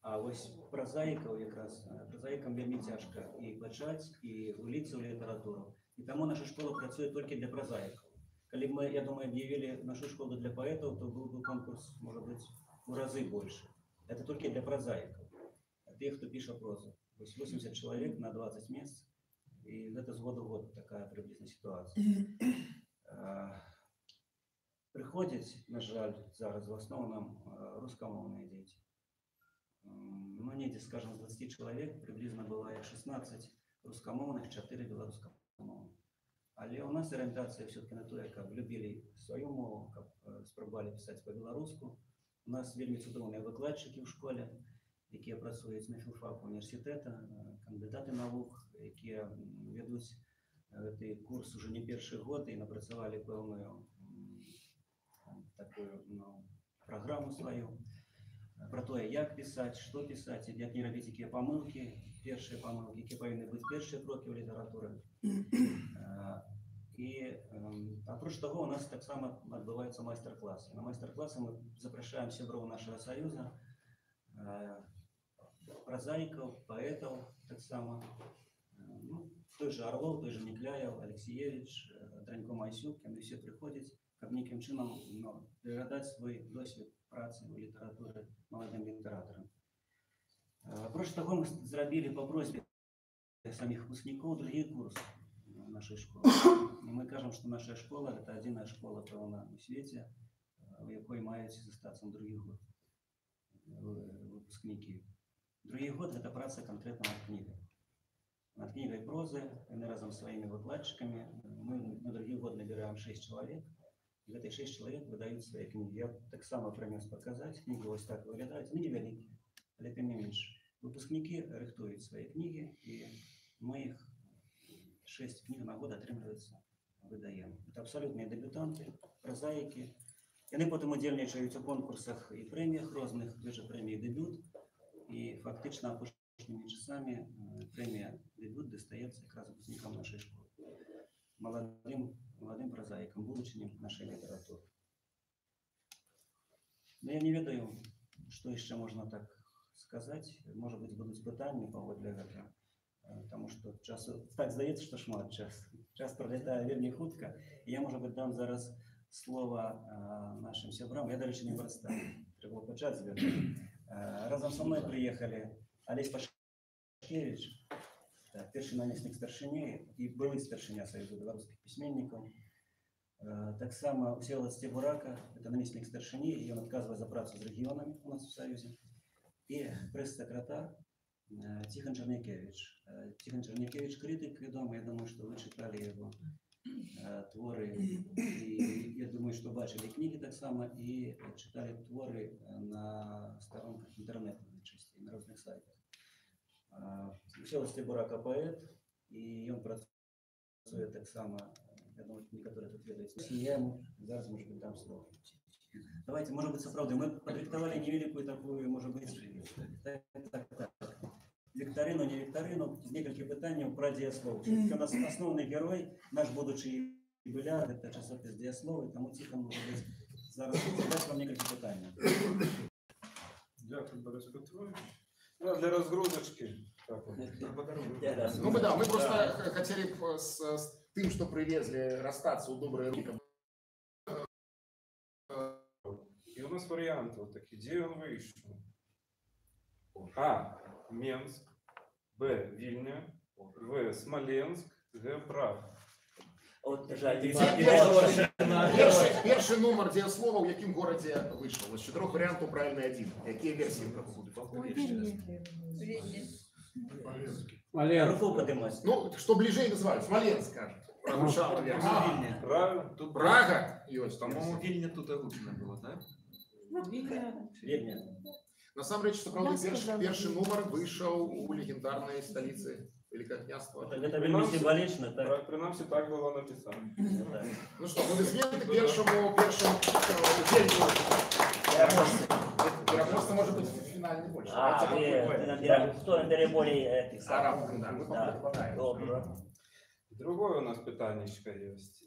А вось прозаиков якраз, прозаикам вельми тяжко и пачать, и влиться в литературу. И тому наша школа працует только для прозаиков. Когда мы, я думаю, объявили нашу школу для поэтов, то был бы конкурс, может быть, в разы больше. Это только для прозаиков. Тех, кто пишет прозу. 80 человек на 20 мест. И это с года в год такая приблизительная ситуация. Приходять, на жаль, зараз в основному рускомовні діти. Ну, недзе, скажем, з 20 чоловік приблизно буває 16 рускомовних, 4 білоруськомовних. Але у нас орієнтація все-таки на те, каб любили свою мову, каб спробували писати по-білоруську. У нас вельми цудоўныя выкладчыкі ў школе, якія працуюць на філфаку універсітэта, кандидаты наук, якія вядуць гэты курс уже не першы год і напрацавалі пэўную такую праграму сваю про тое, як пісаць, што пісаць, як не рабіць якія памылкі, першыя памылкі, якія павінны быць першыя крокі ў літаратуры. І апроч таго, у нас таксама адбываюцца майстар-класы. На майстар-класы мы запрашаем сяброў нашага саюза, празаікаў, паэтаў таксама. Ну, той же Орлов, той же Некляев, Алексеевич, Дранько Майсюк, яны все прыходзяць, каб нейкім чынам перадаць свой досвед працы ў літаратуры маладым літаратарам. Апроч таго, мы зрабілі па просьбе самих выпускнікоў другі курс нашей школы. Мы кажам, што наша школа — это адзіная школа, пэўна, у свеце, у якой маюць застацца на другі год выпускнікі. Другі год — гэта праца канкрэтна над кнігай. Над кнігай прозы, яны разам з сваімі выкладчыкамі. Мы на другі год набіраем 6 чалавек, і гэтых 6 чалавек выдаюць свае кнігі. Я таксама прынёс паказаць, кнігі вось так выглядаюць, не невялікія, але тым не менш. Выпускнікі рыхтуюць свае кнігі, і мы іх 6 книг на год, атрымліваецца, выдаем. Это абсолютныя дэбютанты, празаікі. Яны потым удзельнічаюць у конкурсах і прэміях розных, той же прэміі «Дэбют». І фактычна апошнімі часамі прэмія «Дэбют» дастаецца якраз выпускнікам нашай школы. Маладым празаікам, будучыням нашай літаратуры. Но я не ведаю, што яшчэ можна так сказаць. Можа быць, будуць пытанні паводле гэтага. Потому что часу, так здаецца, што шмат часу. Час пролетае вельмі хутка. І я, можа быць, дам зараз слова нашим сябрам. Я, дарэчы, не прадставіў. Трэба пачаць з гэтага. Разам са мной прыехалі Алесь Пашкевіч, першы намеснік старшыні і былы старшыня Саюза беларускіх пісьменнікаў. Таксама Всеволод Стебурака, это намеснік старшыні, і ён адказвае за працу з рэгіёнамі у нас у Саюзе. І прэс-сакратар Тихон Чернякевич. Тихон Чернякевич — критик відомий. Я думаю, что вы читали его творы. И я думаю, что бачили книги так само и читали творы на сторонках интернета, на разных сайтах. Всеволод Стебурака — поэт, и он працует так само. Я думаю, некоторые тут ведают. Я ему зараз, может быть, дам слово. Давайте, может быть, справді, мы подрихтовали невеликую такую, может быть, викторину, не викторину, несколько питань про дієслово. У нас основний герой, наш будучий юбіляр, це часопис дієслово, тому Тихон, може бути, зараз задати вам несколько питань. Дякую, Борис Петрович. Ну, для разгрузочки. Ну, мы просто хотели с тем, что привезли, расстаться у доброй руки. И у нас варианты вот такие. Где он вышел? А. Минск. Б. Вильня. В. Смоленск. Г. Прага. Перший номер дієслова, у яким городі вийшов? З 4 варіантів правильний один. Які версії будуть? Руку поднимать. Ну, что ближе называют? Смоленск, скажет. Прозвучала версия. Прага. Тут Прага. По-моему, Вильня тут озвучено было, да? Вильня. На самом деле, что правда, перший номер вышел у легендарной столицы Великое княжество. Это вельми символично, так? Принаймні так було написано. Ну что, аплодисменты первому просто может быть финальный больше. Кто набере более этих арабов, да, мы попадаем. Добре. Другое у нас питаннячко есть.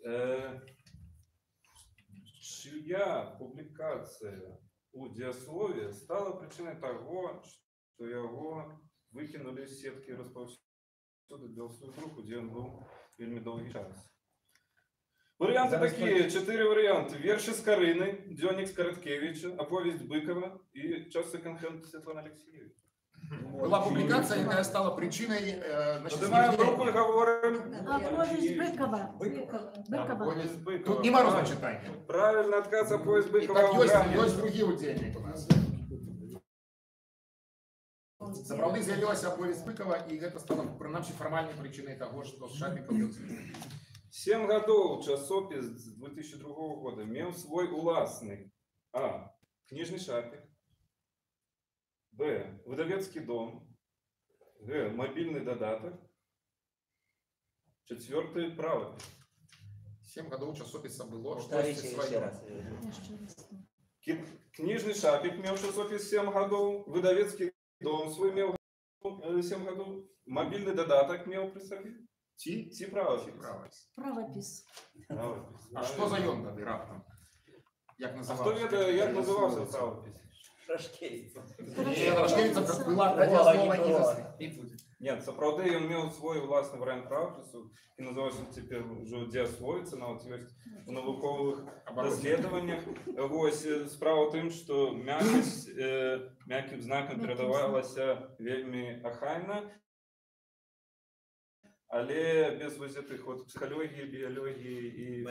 Чья публикация у дієслові стала причиной того, что его выкинули из сетки розповсюду белую группу, где он был вельми долгий час. Варианты такие, 4 варианта. Верши Скорины, Дёник Скороткевича, Оповесть Быкова и час секонд-хенд Светланы Алексеевича. Была публикация, якая стала причиной Поднимаем руку и говорим. Повесть Быкова. Повесть Быкова. Тут нема розвитання. Правильно, отказ от повесть Быкова. Так, ёсць другі удзельнік у нас. Сапраўды з'явілася повесть Быкова, і гэта стала прынамсі фармальнай прычынай таго, што Шапікаў ён 7 гадоў часопіс з 2002 года меў свой уласны А. Кніжны шапік, Б. Выдавецкі дом, Г. Мабільны дадатак, 4. правапіс. 7 гадоў часопіса было, Повторите штосьці еще сваё. раз. Кніжны шапік меў часопіс 7 гадоў, выдавецкі дом свой меў 7 гадоў, мабільны дадатак меў пры сабе. Ці правапіс. Правопис. А што за ён тады раптам? Як А хто ведае, як называўся правапіс? Шашкевич. Шашкевіца была радыаслова і заснуць. Нет, сапраўды ён меў свой уласны варыянт правапісу і называўся цяпер ужо дзеасловіца, нават ёсць у навуковых даследаваннях. Вось справа ў тым, што мяккасць мяккім знакам перадавалася вельмі ахайна, але без вось гэтых вот псіхалогіі, біялогіі і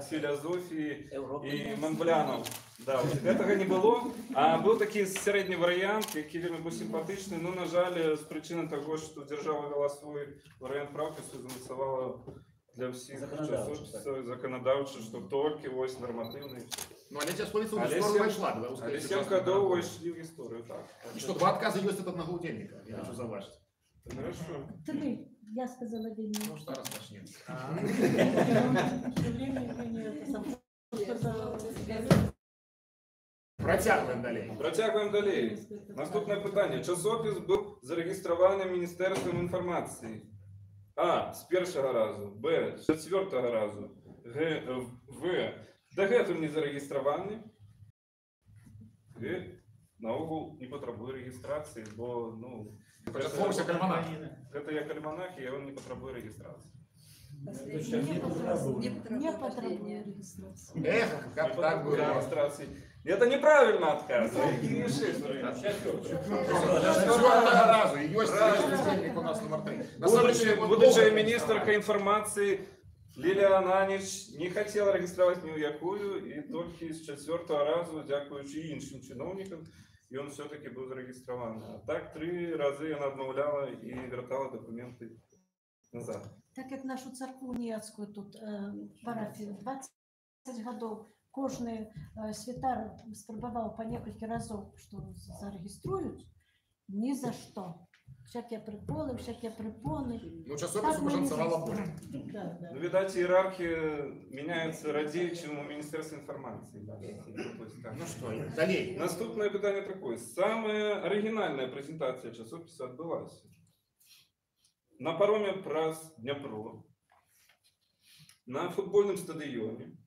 філазофіі і манблянаў. Да, гэтага не было, а быў такі сярэдні варыянт, які вельмі быў сімпатычны, но, на жаль, з прычыны таго, што дзяржава вяла свой варыянт правапісу, замацавала для ўсіх часопісаў заканадаўча, што толькі вось нарматыўны. Ну, але дзясловіца ў гісторыю пайшла, беларуская. Але 7 гадоў увайшлі ў гісторыю, так. І што, 2 адказы ёсць ад аднаго удзельніка, я хочу заўважыць. Хорошо. 3. Я сказала Вене. Ну, што распачнецца. Працягваем далей. Наступнае пытанне. Часопіс быў зарэгістраваны Міністэрствам інфармацыі. А. З першага разу. Б. З 4-го разу. В. Дагэтуль не зарэгістраваны. Г. Наогул не патрабуе рэгістрацыі, бо, ну... Гэта як альманах, і ён не патрабуе рэгістрацыі. Не потребует регистрации. Эх, как так было. Это неправильно отказ. Будучая міністерка інформації Лілія Ананич не хотела регистрировать ни у якую, и только с 4-го разу, дякуючи іншим чиновникам, и он все-таки был зарегистрирован. А так 3 разы она обновляла и вертала документы назад. Так як нашу церкву уніяцькую тут парафію 20 годов кожны святар спрабаваў па некалькі разоў, што зарэгіструюць, ні за што. Всякие приколы, всякие препоны. Ну, часопису пожанцевала боль. Ну, видать, иерархия меняется радей, чем у Министерства информации. Ну что, далее. Наступное питание такое. Самая оригинальная презентация часописа отбылась на пароме праз Днепро, на футбольном стадионе,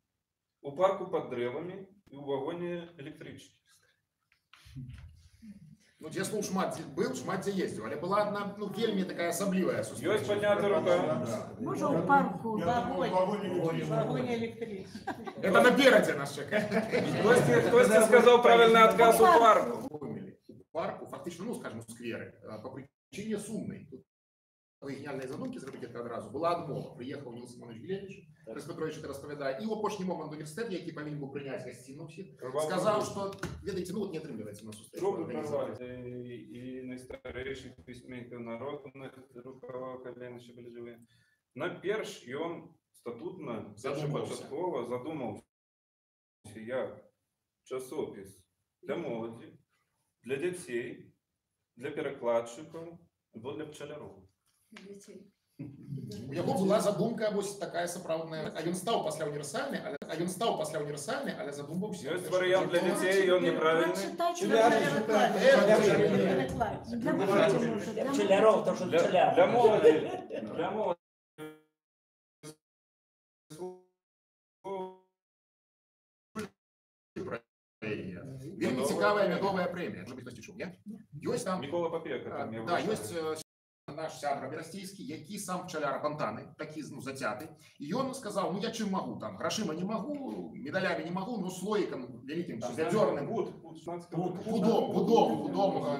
у парку под древами и у вагоне электрички. Ну, дзе слух шмат был, шмат дзе ездил, але была одна, ну, вельмі такая асаблівая сустрэча. Ёсць поднятая рука. Можа, у парку, вагоне электрички. Это напереди нас чекает. Кто-то сказал правильный отказ у парку. Парку, фактично, ну, скажем, у скверы, по причине сумной. По гениальной задумке зробити это одразу була адмова. Приїхав Ніл Симонович Гілевич, Борис Петрович це розповідає, і в опошній момент університет, який повинен був прийняти гостину всіх, сказав, що, видите, ну от не отримується на Трубы зустрічі. и найстарейших письменников народных рукава колен еще были живые. Наперш и он статутно, початково задумался, як часопис для молоді, для дітей, для перекладчиків або для пчелярів. У яго була задумка ось така сапраўдная, а ён стаў пасля універсальны, але задумаўся. Ёсць варыянт для дзяцей, ён неправільны. Пчеляров, то что пчеляр. Для молоді. Для молоді. Вельмі цікавая мядовая прэмія. Можа быць, хтось чуў, не? Ёсць там... Микола Попека. Да, ёсць наш сябра берасцейскі, які сам пчаляр Бантаны, такі зацяты, і ён сказаў: ну я чым магу, там грашыма не магу, медалямі не магу, ну слоікам вялікім вядзёрным пудом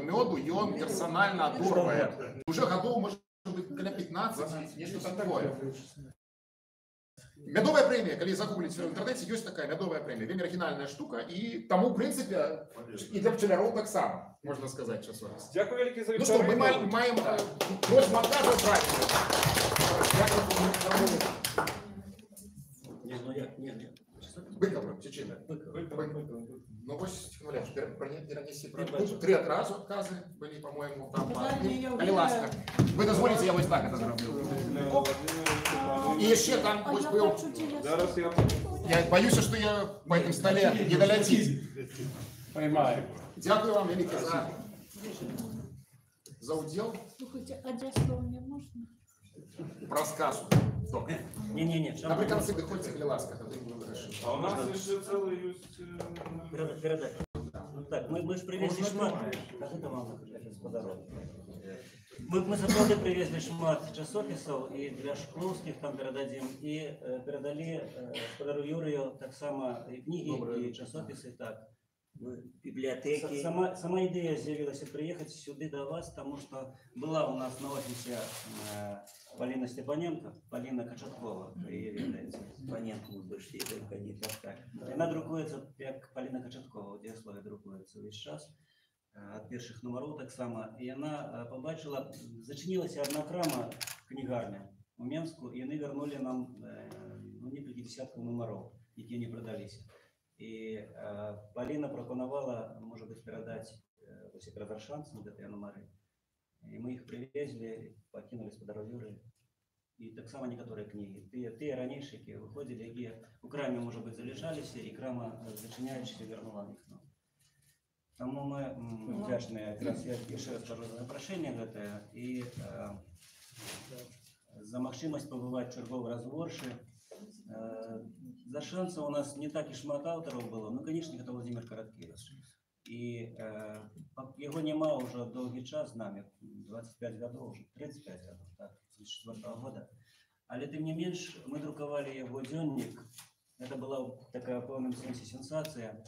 мёду ён персанальна адорвае. Уже гадоў можа быць каля 15, нешта такое. Мядовая прэмія, калі загугліць у інтэрнэце, ёсць такая мядовая прэмія, вельмі арыгінальная штука, і таму, ў прынцыпе, і для пчаляроў таксама, можна сказаць, часовасць. Дзякуй вялікі за Ну што, мы маем просьбу адказу браць. Быкова, Чечина. Ну, вось, перанеси. Тут 3 адразу адказы былі, по-моему, там. Калі ласка. Вы дазволіце, я вось так это зраблю. І яшчэ там вось быў. Я боюся, што я по этим столе не доляціць. Поймаю. Дзякую вам вялікі за удзел. Слухайте, а дзяслоўне можна? Про сказку. Не-не-не. Напрыканцы выходзьце, калі ласка, тады мы вырашым. А у нас яшчэ цэлы ёсць... Передать. Так, мы ж привезли шмат. Мы сапраўды привезли шмат часопісаў і для шклоўскіх там перададзім, і перадалі гаспадару Юрыю таксама і кнігі, і часопісы, так. Библиотеки. Сама идея з'явилася приехать сюда до вас, потому что была у нас на офисе Полина Степаненко, Полина Кочеткова, Степаненко мы больше только не так. Она друкуется, как Полина Кочеткова, в Діаслові друкуется весь час, от перших номеров так само. И она побачила, зачинилася одна крама в книгарне у Менску, и они вернули нам несколько десятков номеров, які не продались. И Полина пропоновала, может быть, передать ось якраз шанс на эти номеры. И мы их привезли, покинули с подорожюры. И так само некоторые книги. Те раньше, які виходили, які у крамі, может быть, залежалися, і крама, зачиняючись, вернула їх. Тому ми вдячні, якраз я ще раз кажу за запрошення і за можливість побувати в черговий раз в Орші. За шанса у нас не так и шмат авторов было, ну, конечно, это Владимир Короткевич. И его нема уже долгий час с нами, 25 годов уже, 35 годов, так, с 2004 года. Але тем не меньше, мы друковали его дневник, это была такая в полном смысле сенсация.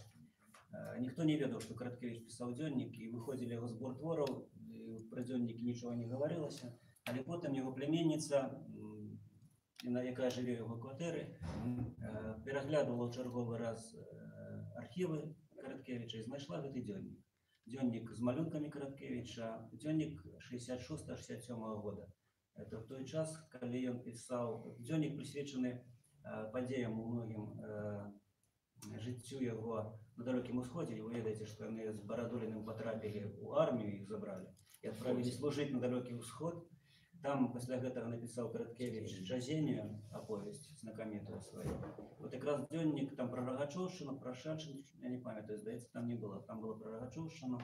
Никто не ведал, что Короткевич писал дневник, и выходили его сбор творов, про дневники ничего не говорилось, але потом его племянница, яка живе в його квартирі, переглядувала в черговий раз архіви Короткевича і знайшла цей дневник. Дневник з малюнками Короткевича, дневник 66-67 года. Це в той час, коли він писав, дневник присвячений подіям у многим життю його на Далекому Сході. Ви знаєте, що вони з Бородуліним потрапили у армію, їх забрали і відправили служити на Далекий Сход. Там після этого написал Короткевич «Жазению», оповесть знакомитую свою. Вот как раз дневник там про Рогачевщину, про Шадшин, я не памятаю, здається, там не было. Там было про Рогачевщину.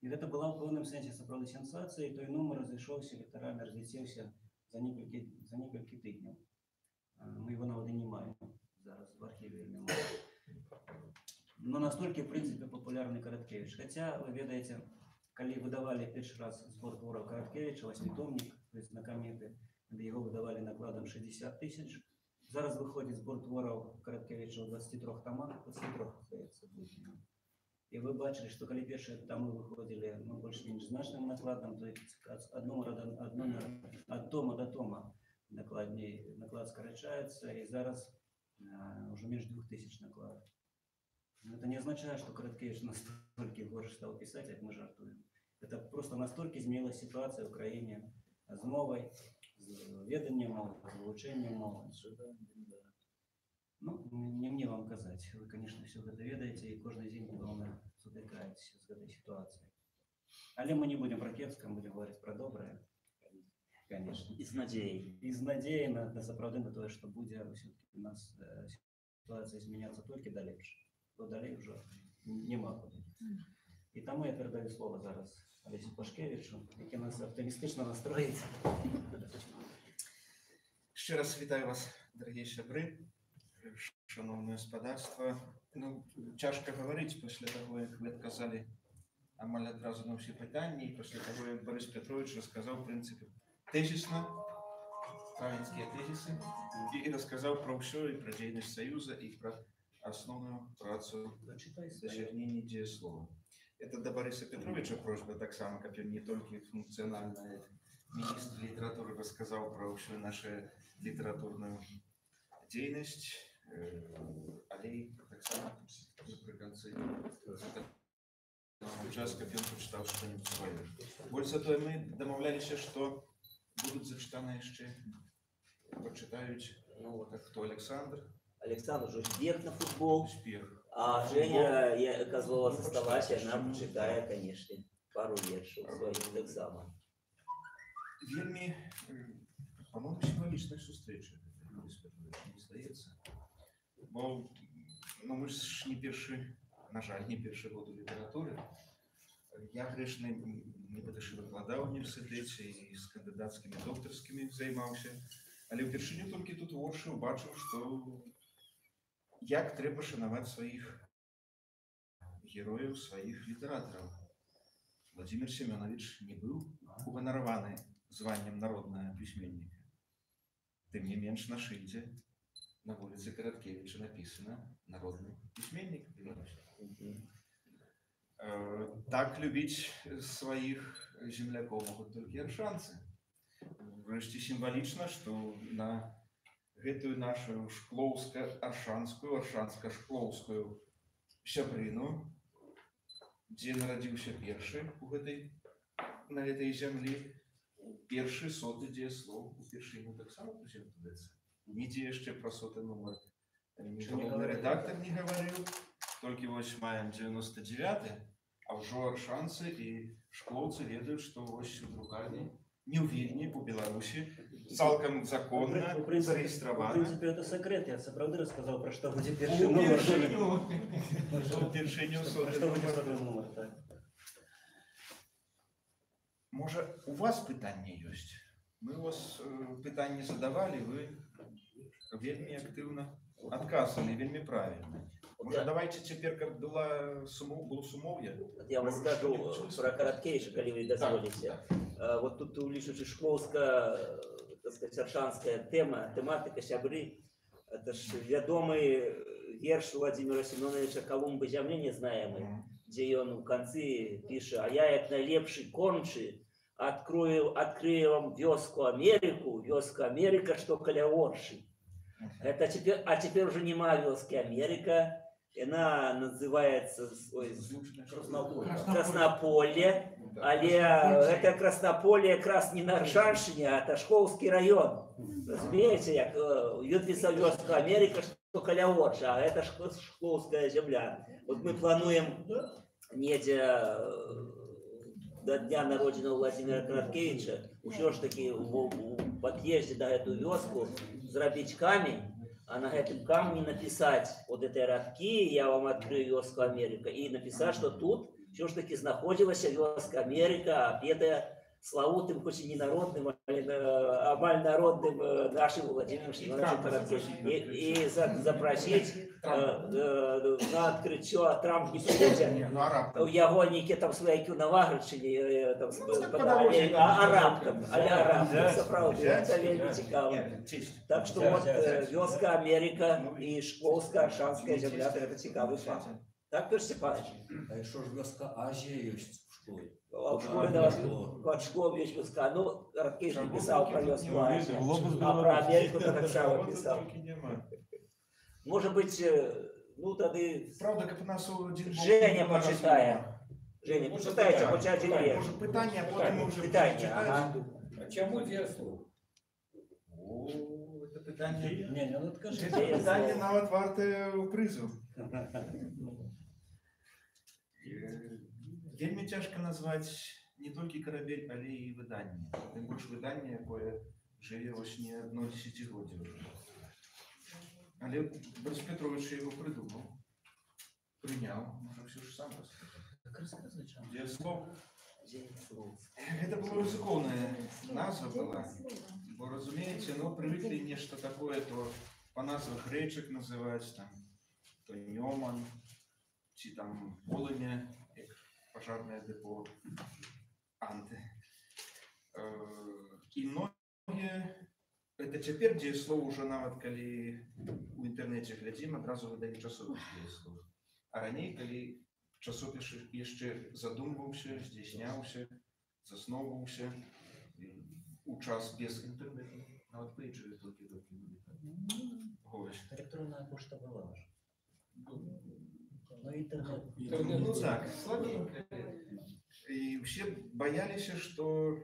И это была в певному сенсі справді сенсація, і той номер розійшовся, літерально розлетівся за несколько тижнів. Ми його навіть не маємо зараз в архіві. Но настільки, в принципі, популярний Короткевич. Хоча, ви ведаєте, коли видавали перший раз збор творів Короткевича, 8-томник, то есть знакоміти, його видавали накладом 60 тисяч. Зараз виходить збор творів Короткевича у 23 томах, 23, здається, буде. І ви бачили, що коли перші томи виходили, ну, більш-менш значним накладом, то від тома до тома наклад скорочається, і зараз уже меньше 2000 наклад. Но это не означает, что Короткевич настолько горше стал писать, как мы жартуем. Это просто настолько изменилась ситуация в Украине с мовой, с веданием мовы, с вивченням мови. Ну, не мне вам казать. Вы, конечно, все это ведаете, и каждый день, главное, сутыкаетесь с этой ситуацией. Але мы не будем про кепское, будем говорить про доброе. Конечно. Из надеи. Из надеи на заправды на то, что будет все-таки у нас ситуация изменяться только до лепше. До далее уже нема куди. І тому я передаю слово зараз Олесю Пашкевичу, який нас оптимістично настроїть. Ще раз вітаю вас, дорогі шабри, шановне господарство. Ну, тяжко говорити після того, як ви відказали амаль одразу на всі питання, і після того, як Борис Петрович розказав, в принципі, тезісно, правільныя тезісы, і расказаў пра ўсё, і пра дзейнасць Саюза, і пра асноўную працу дасягнення дзеяслова. Это да Бориса Петровича просьба таксама, каб ён не толькі функцыянальна, як міністр літаратуры расказаў пра ўсю нашу літаратурную дзейнасць, але і таксама напрыканцы час, каб ён пачытаў што-небудзь сваё. Больш за тое, мы дамаўляліся, што будуць зачытаны яшчэ, пачытаюць, так хто Александр. Александр уже успех на футбол. Успех. А Женя Козлова засталась, и она читает, конечно, пару вершаў своих так само. Вельмі, по-моему, символічная сустрэча, не здаецца. Бо, ну, мы ж не першы, на жаль, не першы год у літаратуры. Я грэшны нібыта ж выкладаў у універсітэце і з кандыдацкімі доктарскімі займаўся. Але ўпершыню толькі тут вочы убачыў, што як трэба шанаваць сваіх герояў, сваіх літаратараў. Владимир Семёнович не быў уганараваны званнем народнага пісьменніка. Тым не менш на шыльдзе на вуліцы Караткевіча напісана народны пісьменнік. Так любіць сваіх землякоў могуць толькі аршанцы. Врэшце сімвалічна, што на гэтую нашу шклоўска-аршанскую, аршанска-шклоўскую сябрыну, дзе нарадзіўся першы на гэтай зямлі, першы соты дзеяслоў упершыню таксама прэзентуецца. Нідзе яшчэ пра соты нумар галоўны рэдактар не гаварыў, толькі вось маем 99-й, а ўжо аршанцы і шклоўцы ведаюць, што вось у друкарні не ў Вільні, у Беларусі, цалкам законна зарэгістравана. В принципе, это секрет. Я сапраўды рассказал, про что будет першы номер. Упершыню соты нумар. Можа, у вас пытанне ёсць? Мы у вас пытанне задавалі, вы вельмі актыўна адказвалі, вельмі правільна. Может, давайте теперь, как было сумовье. Я вам скажу про Караткевича, коли вы дозволите. Вот тут улічуючи шклоўска, так сказать, аршанская тематика сябры. Это ж вядомый верш Владимира Семеновича «Колумбы зямлі незнаемой», где он в конце пишет: «А я, як найлепший кончы, открою вам вёску Америка, что каля Орши». Это теперь, а теперь уже нема вёски Америка. Она называется Краснополье, але это Краснополье как раз не на Аршанщине, а Ташковский район. Разумеете, як Юдвица вёска Америка, что каля Орши, а это Шкловская земля. Вот мы плануем недзе до дня народження Владимира Караткевича ўсё ж таки у пад'езде да эту вёску зрабіць камень, а на этом камне написать вот эти радки «Я вам открою вёску Америка» и написать, что тут все ж таки находилась вёска Америка, обетая славутым, хоть и не народным, а амаль народным нашим Владимиром Семеновичем Караткевичем. И запросить на открытие Трамп не сидя. У яго некі там сваякі на Вагрычыне, арабкам, сапраўды, это вельмі цікава. Так что вот вёска Америка и Шклоўска-Аршанская земля, это цікавы факт. Так, Петр Степанович? А що ж вёска Азія ёсць в школе? В школе, да, под школой есть вёска. Ну, Караткевич не писал про вёску Азию, а про Америку так само писал. Может быть, ну тогда... Правда, как у нас один... Женя почитает. Женя, почитайте, хоть один верш. Может, питание, а потом мы уже питание. Ага. А чему дзеяслоў? О, это питание... Не, ну откажи. Это питание нават вартае прызу. Вельмі цяжка назваць не толькі карабель, але і выданне. Тым больш выданне, якое жыве вось не одно дзесяцігоддзе ўжо. Але Борис Петрович яго прыдумаў, прыняў, можа ўсё ж сам расказаць. Дзеяслоў. Гэта была рызыкоўная назва была. Бо, разумееце, ну, прывыклі нешта такое, то па назвах рэчак называць, там, то Нёман, ці там Полымя, як пажарнае дэпо, Анты. І многія, это цяпер дзеяслоў ужо нават калі у інтэрнэце глядзім, адразу выдалі часопіс дзеяслоў. А раней, калі часопіс яшчэ задумваўся, здзяйсняўся, засноўваўся у час без інтэрнэту, нават пейджеры толькі выкінули. Электронная пошта была уже. Но интернет. Ну так, слабенько. І ўсе баяліся, што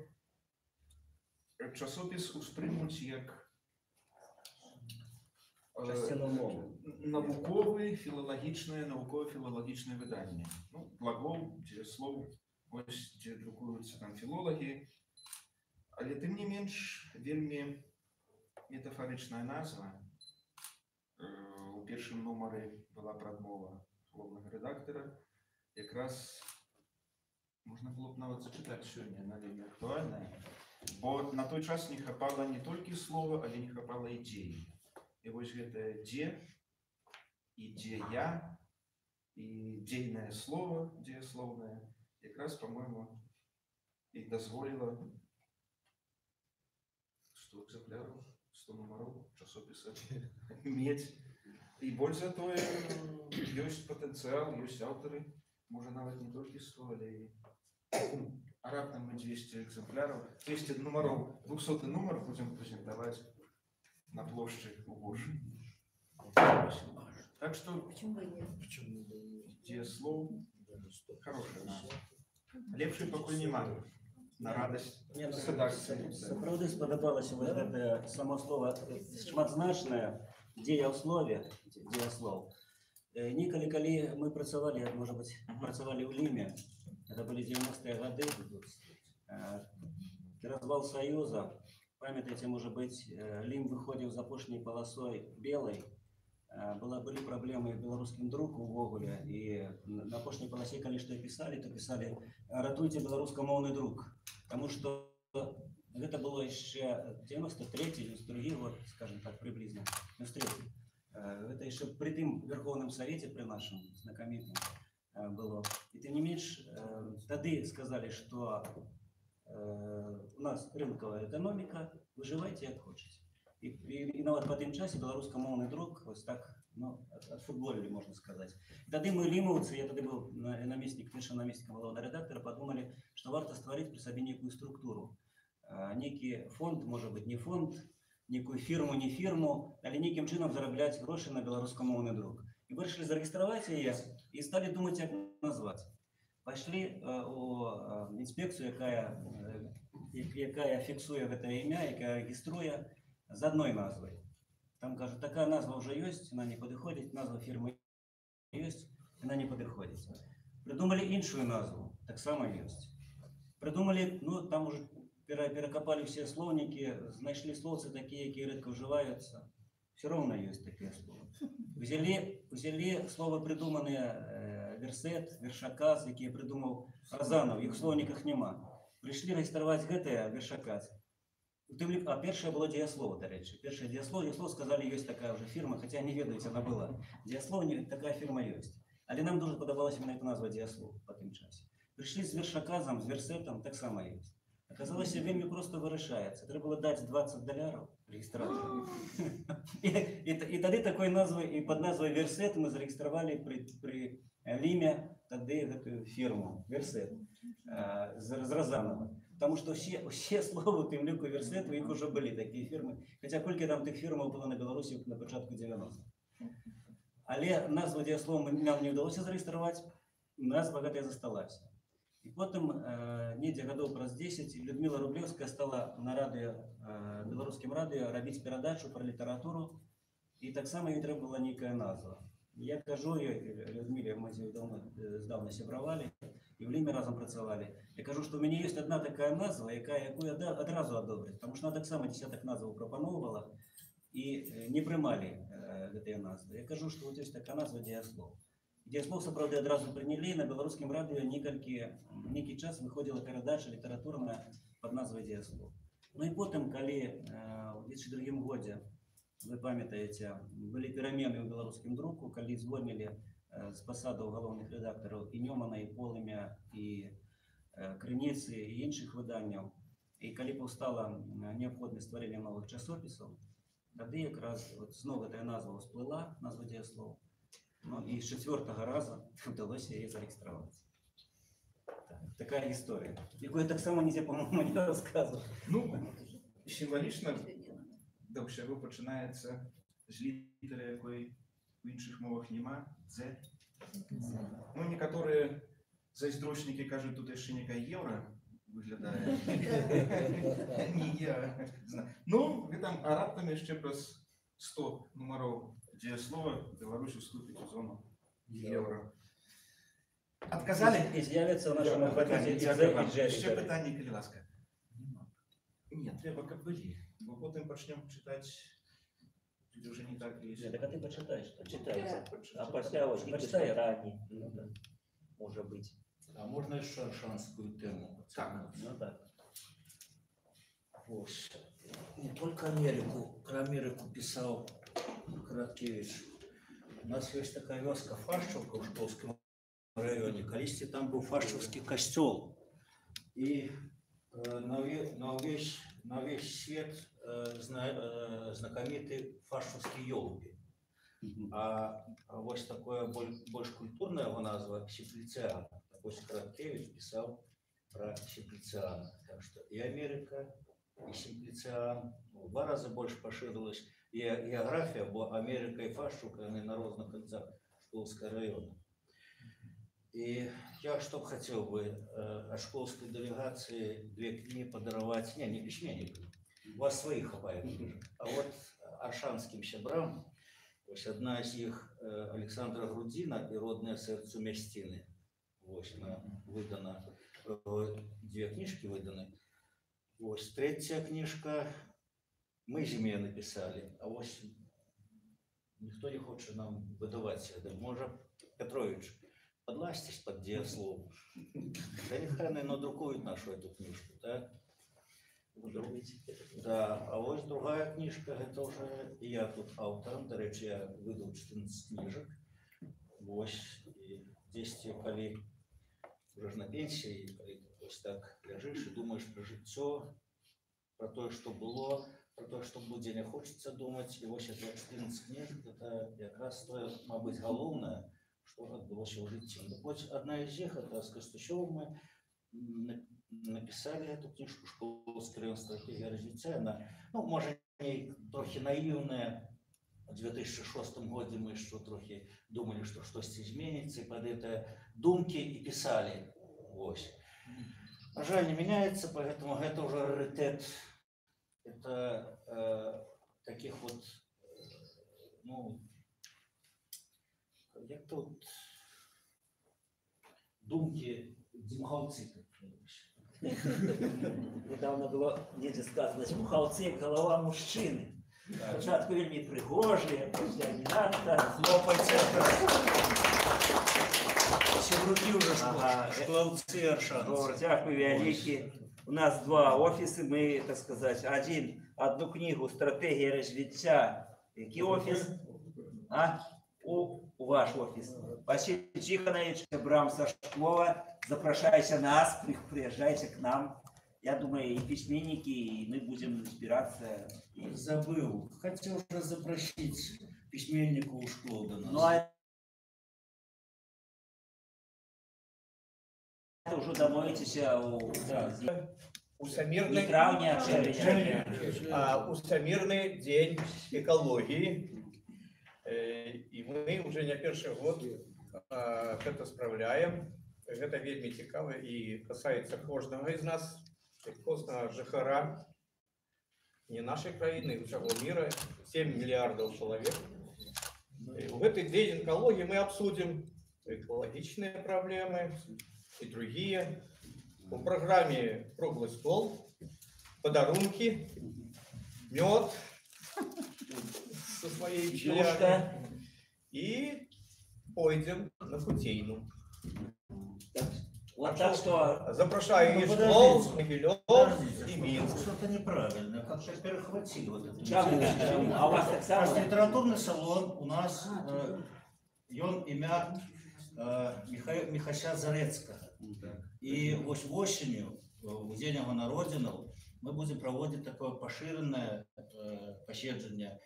часопіс успрымуць як навуковы, навукова-філалагічнае выданне. Ну, глагол, дзеяслоў, ось дзе друкуюцца там філолагі. Але тым не менш, вельмі метафарычная назва. У першым нумары была прадмова галоўнага рэдактара. Якраз можна было б нават зачытаць сёння, яна вельмі актуальная. Бо на той час не хапала не толькі слова, але не хапала ідзеі. І вось гэтае дзе, і дзея, і дзейнае слово, дзеяслоўнае, якраз, па-мойму, і дазволіла 100 экземпляраў, 100 нумароў часопіса мець. І больш за тое, ёсць патэнцыял, ёсць аўтары, можа нават не толькі 100, але і раптам мы 200 экземпляраў, 200 нумароў, 200 нумар будзем прэзентаваць на плошчы у Буршы. Так што дзеяслоў хорошая назва. Лепшай пакуль няма. На радасць рэдакцыі. Сапраўды спадабалася вось гэтае само слово шматзначнае дзеяслове, дзеяслоў. Некалі, калі мы працавалі, можа быць, працавалі ў Ліме, это былі 90-е гады, развал Саюза, памятаеце, можа быць, Лім выходзіў з апошняй паласой белай, былі праблемы беларускім друку ўвогуле, і на апошняй паласе, калі што пісалі, то пісалі «Ратуйце беларускамоўны друк», таму што гэта было яшчэ 93-92 год, скажем так, приблизно, 93. Это еще при тым Верховном Совете, при нашем знакомитом было. И тем не менш, тады сказали, что у нас рынковая экономика, выживайте як хочете. И нават по тым часе беларускамоўны друк вот так, ну, отфутболили, можно сказать. Тады мы, лімаўцы, я тады был наместник, першым наместником галоўнага рэдактора, подумали, что варто стварыць при сабе некую структуру. Некі фонд, может быть, не фонд, некую фірму, не фірму, але нейкім чынам зарабляць грошы на беларускамоўны друк. І вырашылі зарэгістраваць яе і сталі думаць, як назваць. Пайшлі у інспекцыю, якая фіксуе гэтае імя, якая рэгіструе з адной назвай. Там кажуць, такая назва ўжо ёсць, она не падыходзіць, назва фірмы ёсць, она не падыходзіць. Прыдумалі іншую назву, таксама ёсць. Прыдумалі, ну, там уже перакопали все словники, знайшли словцы такие, якія редко ўжываюцца. Все равно есть такие слова. Взяли слова, придуманные версет, вершаказ, якія придумал Розанов, их в словниках нема. Пришли регистрировать гэтае вершаказ. А першее было дзеяслово, до речі. Першее дзеяслово сказали, есть такая уже фирма, хотя не ведаете, она была. Дзеяслово, такая фирма есть. Але нам дуже подобалась именно эта назва дзеяслов по тым часе. Пришли с вершаказом, с версетом, так само есть. Оказалось, вельмі просто вырашаецца. Трэба было даць $20 регистратору. И тады такой назвы, и под назвой Версет мы зарегистрировали при Лиме тады гэтую фирму Версет з Розанова. Потому что все слова тым ліку Версет, у іх уже были такие фирмы. Хотя колькі там тых фірмаў было на Беларусі на пачатку 90-х. Але назву дзеяслова нам не ўдалося зарэгістраваць, назва гэтая засталася. И потом, недзе гадоў праз 10, Людмила Рублевская стала на радио, беларускім радио, робіць перадачу про літературу, и таксама ей трэба была нейкая назва. Я кажу ей, Людмиле, мы здавна сябравалі, и в Лиме разом працавалі. Я кажу, что у меня есть одна такая назва, якую адразу адобраць, потому что она таксама десяток назваў прапаноўвала, и не прымалі гэтыя назвы. Я кажу, что вот есть такая назва дзеяслов. Дзеяслов, сапраўды, адразу прынялі, на беларускім радыё нейкі час выходзіла перадача літаратурная пад назвай дзеяслов. Ну і потым, калі ў 2002 годзе, вы памятаеце, былі перамены ў беларускім друку, калі звольнілі з пасадаў галоўных рэдактараў і Нёмана, і Полымя, і Крыніцы, і іншых выданняў, І коли повстала необхідність створення нових часописів, тоді якраз от знову ця назва всплила, назва дієслова. Ну і з 4-го разу вдалося її зареєструвати. Така історія, яку я так само ніде, по-моєму, не розказував. Ну, символічно до всього починається з літери, якої в інших мовах нема, «З». Ну, некоторі зайздрочники кажуть, тут ще яка євро виглядає. Ні, я знаю. Ну, ви там, а раптом ще без 100 номерів дієслова Білорусь вступить у зону євро. Отказали? І з'явиться в нашому алфавіті Ще питання, коли ласка. Ні, треба, як були. Бо потім почнемо читати, тут вже не так весело. Так а ти почитаєш, почитай. А після ось питання, може бути. А можно еще аршанскую тему? Так. Ну так. Вот. Не только Америку, про Америку писал Краткевич. У нас есть такая вёска Фаршевка в Шкловском районе. Колись там был Фаршевский костел. И на весь свет знакомиты фаршевские елки. А вот такое больше культурная его назва Симплициан. Ось Краткевич писал про Симплициана. Так что и Америка, и Симплициан в 2 раза больше поширилась. И география, бо Америка и Фаршевка, они на разных концах Шкловского района. И я что хотел бы от школьской делегации 2 книги подаровать, не письменникам, у вас своих хватает, а вот аршанским щебрам, ось одна из них Александра Грудина и «Родное сердце Местины». Ось она выдана, 2 книжки выданы. Ось 3-я книжка мы зиме написали, а ось никто не хочет нам выдавать. Может, Петрович, подлазьтесь под дієслово. Да нехай не надрукують нашу эту книжку, да? Да, а ось другая книжка, это уже я тут автором, до речі, я видав 14 книжек. Ось, і 10 коли вже на пенсії, коли ось так лежиш і думаєш про життя, про те, що було, про те, що буде, не хочеться думати. І ось 14 книжек, це якраз то, мабуть, головне, что отбылось в жизни. Вот одна из них, это с Костючевым мы написали эту книжку «Шкловский район. Стратегия развития». Она, ну, может, не трохи наивная. В 2006 году мы еще трохи думали, что что-то изменится, и под это думки и писали. Вот. А жаль, не меняется, поэтому это уже раритет. Это таких вот, ну, як тут думки дмухалцы. Недавно было где сказано, дмухалцы — голова мужчины. Спочатку вельми пригожі, потім не надо. Хлопайте. Всі в руки вже шкловці аршанці. Дякую, великі. У нас 2 офіси, ми, так сказати, одну книгу «Стратегія розвиття». Який офіс? У ваш офис. Василий Тихонович, Абрам со Шклова, запрошайте нас, приезжайте к нам. Я думаю, и письменники, и мы будем разбираться. Забыл. Хотел уже запросить письменника у Шклова до нас. Ну, а это уже домовитесь у Усамирный день экологии. И мы уже не первый год это справляем. Это вельми цікаво и касается каждого из нас, кожного жихара не нашей краины, всего мира, 7 миллиардов человек. И в этот день экологии мы обсудим экологичные проблемы и другие. В программе круглый стол, подарунки, мед со своей пчелярни. И пойдем на Кутейну. Вот так что... Запрошаю и Шклов, Могилев, и Минск. Что-то неправильно, как-то перехватили вот это. А у вас так само? Литературный салон у нас, он имя Михася Зарецкого. И осенью, в день его народину, мы будем проводить такое поширенное посещение,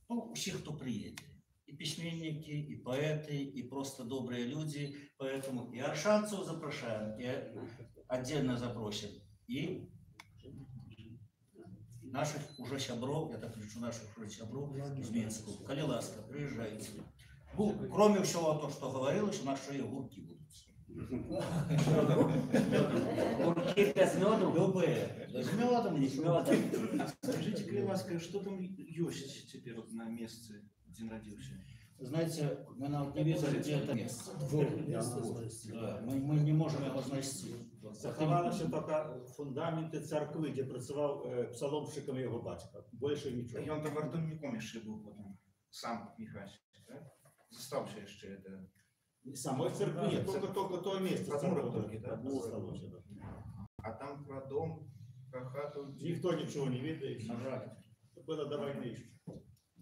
ну, всех, кто приедет. И письменники, и поэты, и просто добрые люди. Поэтому и аршанцев запрошаем, и отдельно запросим, и наших уже сябров, я так лечу, наших уже сябров из Минска. Коли ласка, приезжайте. Ну, кроме всего того, что говорилось, у нас еще и огурки будут. Огурки без меду? Любые. С медом, не с медом. А скажите, коли ласка, что там есть теперь вот на месте, где родился? Знаете, мы нам не видели, где это место. Да, мы не можем его знайти. Заховалися тільки фундаменти церкви, де працював псаломщиком його батька. Більше нічого. І він там вартовником ще був потім, сам Михайлович, так? Застався ще це. Самої церкви ні, тільки то місце. А там про дом, про хату... Ніхто нічого не відає. На жаль. Це було до війни ще.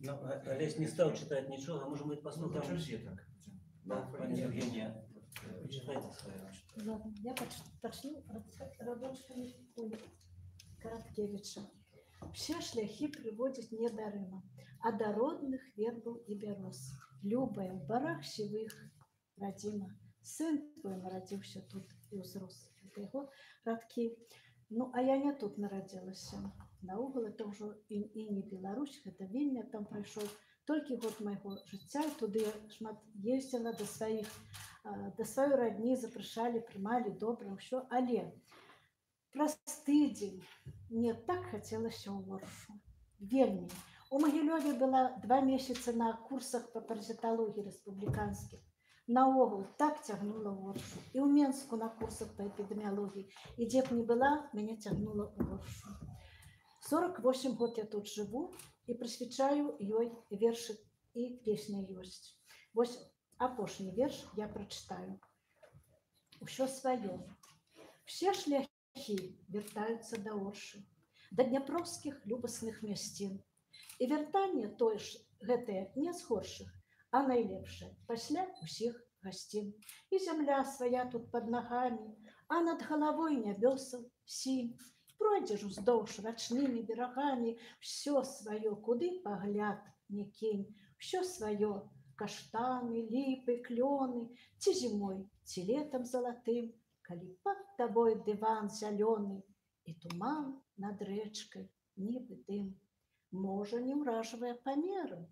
Ну, Олесь не стал читать ничего, а может быть послушаем. Ну, почему так? Да, пани Евгения, читайте свое. Ладно, я почну рабочими Короткевича. Все шляхи приводят не до Рима, а до родных вербов и берез. Любая в барах сивых родима. Сын твой народился тут и узрос. Это его родки. Ну, а я не тут народилась. На угол это уже и не Беларусь, это Вильня там пришел. Только год моего життя, туди шмат ездила до своей родни, запрошали, приймали добре, все. Але простий день, мне так хотелось у Воршу. Вельми. У Могилеве была 2 месяца на курсах по паразитологии республиканских. На угол так тягнула в Воршу. И у Менску на курсах по эпидемиологии. И где б ни была, меня тягнуло в Воршу. 48 год я тут живу и присвячаю ей верши и песня есть. Вот апошний верш я прочитаю. Все свое. Все шляхи вертаются до Орши, до днепровских любосных мястин. И вертание той ж гэтае не з горшых, а найлепшае, пасля усіх гасцін. И земля своя тут под ногами, а над головой нябёсаў сінь. Пройдешь вздолж рачными берегами, все свое, куды погляд не кинь, все свое, каштаны, липы, клены, ти зимой, ти летом золотым, коли под тобой диван зеленый, и туман над речкой, нібы дым. Можа, не ўражвае памеры,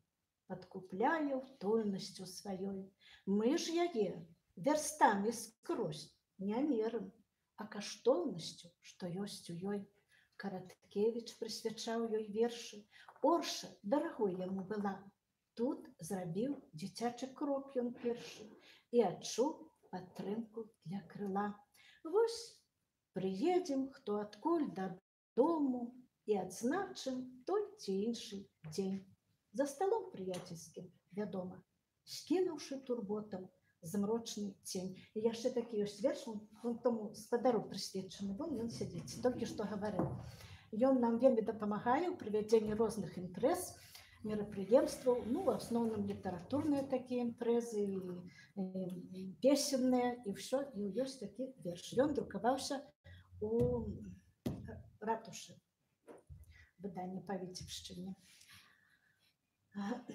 подкупляю втульностью своей. Мы ж яе верстами скрозь не мерым, а каштоўнасцю, што ёсць у ёй. Караткевіч прысвячаў ёй вершы. Орша дарагой яму была. Тут зрабіў дзіцячы крок ён першы і адчуў падтрымку для крыла. Вось прыедзем хто адкуль дадому і адзначым той ці іншы дзень. За столом прыяцельскім, вядома, скінуўшы турботам змрочный тень. И яшчэ такі ёсць верш, он тому спадару прысвечаны, вон ён сядзіць, толькі што гаварыў. Ён нам вельмі дапамагае ў правядзенні розных імпрэз, мерапрыемстваў, ну, в асноўным літаратурныя такія імпрэзы, песенныя, і ўсё, і ёсць такі верш. Ён друкаваўся у ратушы, выданне па Віцебшчыне.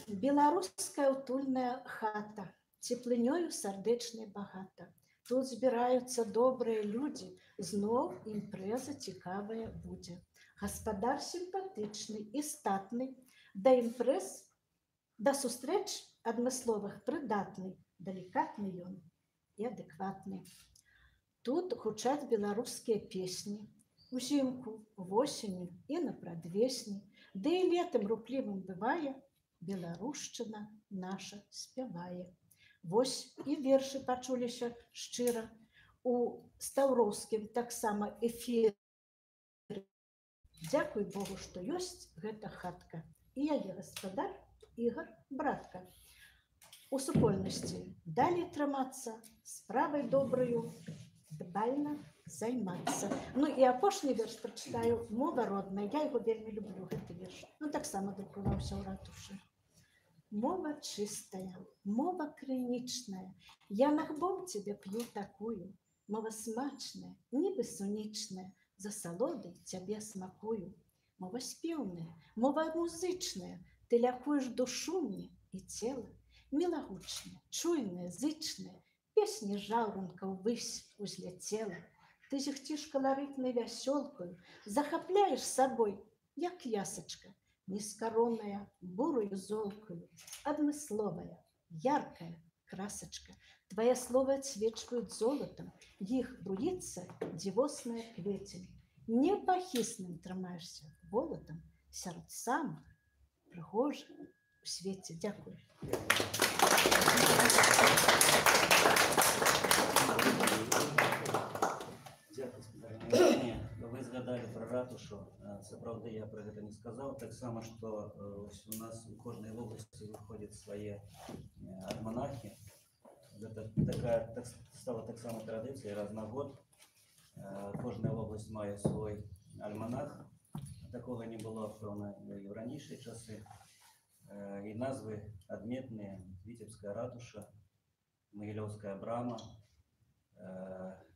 Беларуская утульная хата, цеплынёю сардэчнай багата. Тут збіраюцца добрыя людзі, зноў імпрэза цікавая будзе. Гаспадар сімпатычны і статны, да імпрэз, да сустрэч адмысловых прыдатны, далікатны ён і адэкватны. Тут гучаць беларускія песні, узімку, восенню і на прадвесні, да і летам руплівым бывае, беларушчына наша спявае. Вось і вершы пачуліся шчыра у стаўроўскім таксама эфіры. Дзякуй Богу, што ёсць гэта хатка. І яе гаспадар Ігар братка. У супольнасці далей трымацца, справай добраю дбальна займацца. Ну і апошні верш прачытаю, мова родная. Я яго вельмі люблю, гэты верш. Ну таксама друкаваўся ў ратушы. Мова чистая, мова крынічная, я нахбом тебе п'ю такую. Мова смачная, нібы сонечная, за асалодай цябе смакую. Мова спеўная, мова музычная, ты лякуеш душу мне і цела. Мілагучная, чуйная, зычная, песня жаўранка ўвысь узляцела. Ты зіхціш каларытнай вясёлкаю, захапляеш сабой, як ясачка, нескаронная, бурую золкаю, адмысловая, яркая красочка. Твои слова отсвечивают золотом, их бруится девосная кветель. Непахисным трымаешься волотом сярод самых прыгожых у свете. Дякую. Вы згадали про ратушу. Сапраўды я про гэта не сказал. Так само, что у нас у кожнай области выходят свои альманахи. Это такая стала так само традицией раз на год. Кожная область мае свой альманах. Такого не было, певно, и в раннейшие часы. И назвы адметныя: Витебская ратуша, Могилевская брама,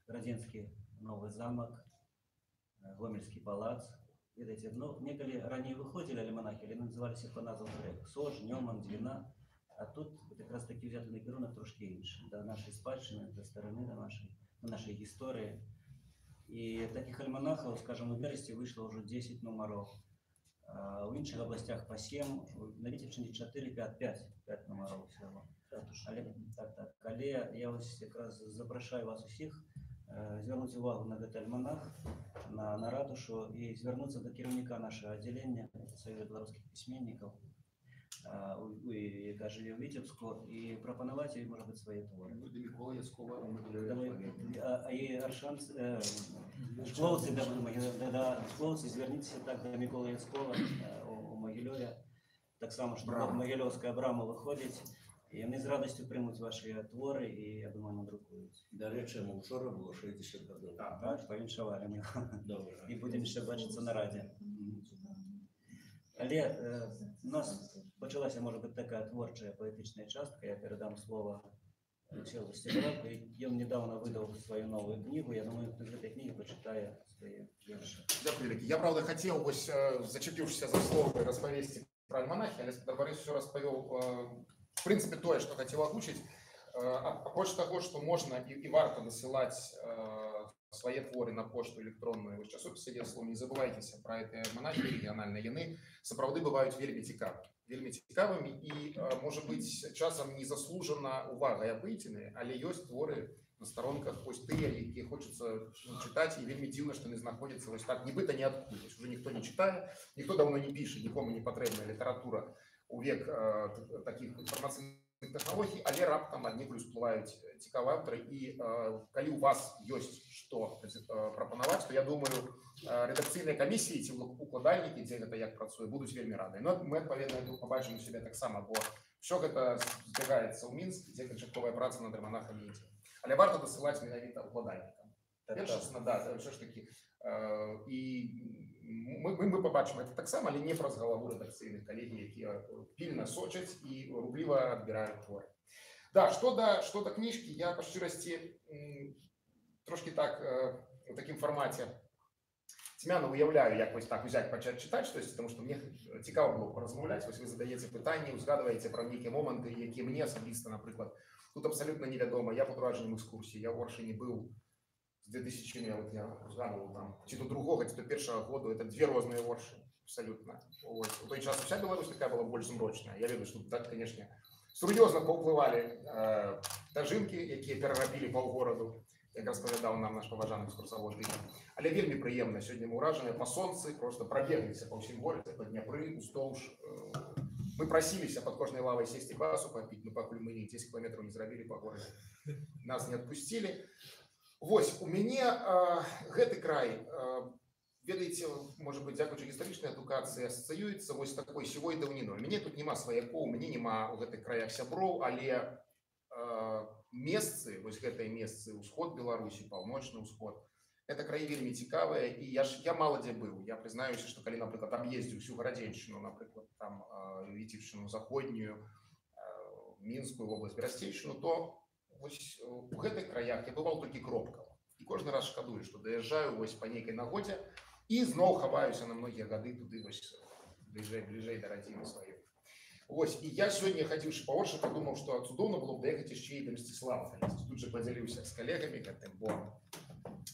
Радзенский новый замок, Гомельский палац. Видите, ну, неколи ранее выходили альманахи, или назывались их по назвам грек: Сож, Ньоман, Двина. А тут как раз таки взяты на керунок трошки інше, до нашей спадщины, до стороны, до нашей истории. И таких альманахов, скажем, у Бересте вышло уже 10 номеров. В інших областях по 7, на Витебщині 5 номеров всього. Але я ось якраз запрошую вас усіх звернути увагу на этот альманах, на ратушу, і звернутися до керівника нашого відділення, Союзу білоруських письменників, яка живе в Витебску, і пропонувати їй, може бути, свої твори. До Миколи Яскова, і шкловці, зверніться так до Миколи Яскова у Могильові. Так само, що Могильовська брама виходить, і вони з радістю приймуть ваші твори, і, я думаю, надрукують. До речі, йому вчора було 60 років. Так, повіншували ми його. І будемо ще бачитися на раді. Але у нас почалася, може бути, така творча поетична частка. Я передам слово Алексею Степанову. Він недавно видав свою нову книгу. Я думаю, хто з цієї книги почитає свої вірші. Дякую, великий. Я, правда, хотів, ось, зачепившись за слово, розповісти про альманахи, але Борис все розповів, в принципе, то, что хотел озвучить. А почта того, что можно и варто досылать свои творы на пошту электронную в часописи «Дієслов». Не забывайтесь про эти альманахи региональные. Яны сапраўды бывают вельми цікавыми и, может быть, часом незаслуженно увагой апытены, але есть творы на сторонках ось тыя, які хочется читать, и вельми дивно, что они находятся ось так, нібито ніадкуль. Уже никто не читает, никто давно не пишет, никому не потребна литература у век таких информационных технологий, але раптам аднекуль всплываюць цікавыя аўтары. І калі у вас ёсць што прапанаваць, то я думаю, рэдакцыйныя камісіі ці укладальнікі, дзе гэта як працуе, будуць вельмі рады. Но мы адпаведна пабачым у сябе таксама, бо ўсё гэта збегаецца ў Мінск, дзе канчатковая праца над альманахамі ідзе. Але варта дасылаць менавіта укладальнікам. Першасна, да, ўсё ж такі. І мы побачимо это так само, але не праз галаву редакційних колегій, які пільно сочать і рубліво відбирають твори. Да, що до книжки, я по щирості трошки так в такому форматі тьмяно уявляю, як ось так взяти, почати читати щось, тому що мені цікаво було порозмовляти. Ось ви задаєте питання, згадуєте про які моменти, які мені особисто, наприклад, тут абсолютно невідомо. Я по враженням екскурсії, я в Оршині був с 2000, я згадував там, чи до другого, чи до першого года, это две разные Орши, абсолютно. Вот. У той час вся Беларусь такая была больше змрочная. Я веду, что так, конечно, серьезно повпливали дожинки, які переробили полгороду, як розповідав нам наш поважаний екскурсовод. Але вельми приємно. Сьогодні ми уражені по сонці, просто пробіглися по всім вулиці, по Дніпрі, уздовж. Мы просились под кожной лавой сесть и квасу попить, но покуль мы 10 километров не зробили по городу, нас не отпустили. Вось, у мяне гэты край, ведаеце, может быть, дзякуючы гістарычнай адукацыі, асацыюецца вось такой сівой даўніной. У мяне тут няма сваякоў, у мяне няма ў гэтых краях сяброў, але месцы, вось гэтыя месцы, ўсход Беларусі, паўночны ўсход, это краі вельмі цікавыя, і я мала дзе быў. Я прызнаюся, што калі, напрыклад, аб'ездзіў всю Гарадзеншчыну, напрыклад, там Віцебшчыну заходнюю, Мінскую вобласць, Берасцейшчыну, то вось у гэтых краях я бываў толькі кропкава. І кожны раз шкадую, што даязджаю вось па нейкай нагодзе і зноў хаваюся на многія гады туды вось бліжэй да радзімы сваёй. Вось, і я сёння, хадзіўшы па вочы, падумаў, што цудоўна было б даехаць яшчэ і да Мсціслава. Тут же падзяліўся з калегамі гэтым, бо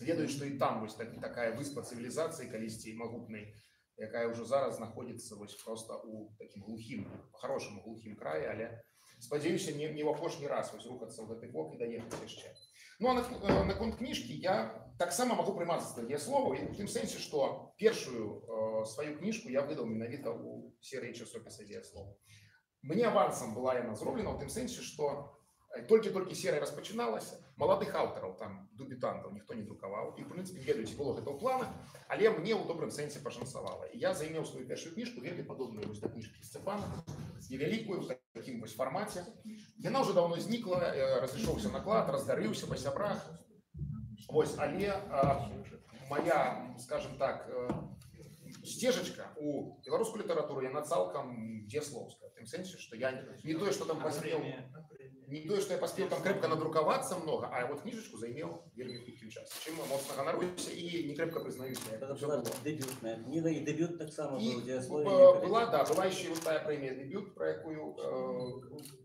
ведаю, што і там вось такая выспа цывілізацыі калісьці магутнай, якая ўжо зараз знаходзіцца вось проста ў такім глухім, хорошым глухім краі, але спадзяюся не ў апошні раз вось рухацца ў гэты бок і даехаць яшчэ. Ну а наконт кніжкі я таксама магу прымацца за дыяслову, у тым сэнсе, што першую сваю кніжку я выдаў менавіта ў серыі часопіса «Дзеяслова». Мне авансам была яна зроблена ў тым сэнсе, што толькі-толькі серыя распачыналася, маладых аўтараў, там дебютантаў ніхто не друкаваў, і, в прынцыпе, ведаюць, было гэтага плана, але мне ў добрым сэнсе пашанцавала. І я займеў сваю першую кніжку, вельмі падобную вось да кніжкі Сцяпана, невялікую, в такім вось фармаце. Яна ўжо даўно знікла, разышоўся наклад, раздарыўся па сябрах. Вось, але моя, скажем так, сцежачка у беларускую літаратуру, яна цалкам дзеяслоўская, в тым сэнсе, што я не тое, што там паспеў, не тое, што я паспеў там крэпка надрукавацца много, а вот кніжачку займеў вельмі хуткім часе. Чым я моцна ганаруюся і не крэпка прызнаюся. Это была дебютная книга, и дебют так само был в «Дзеяслове». Была еще вот тая премия «Дебют», про якую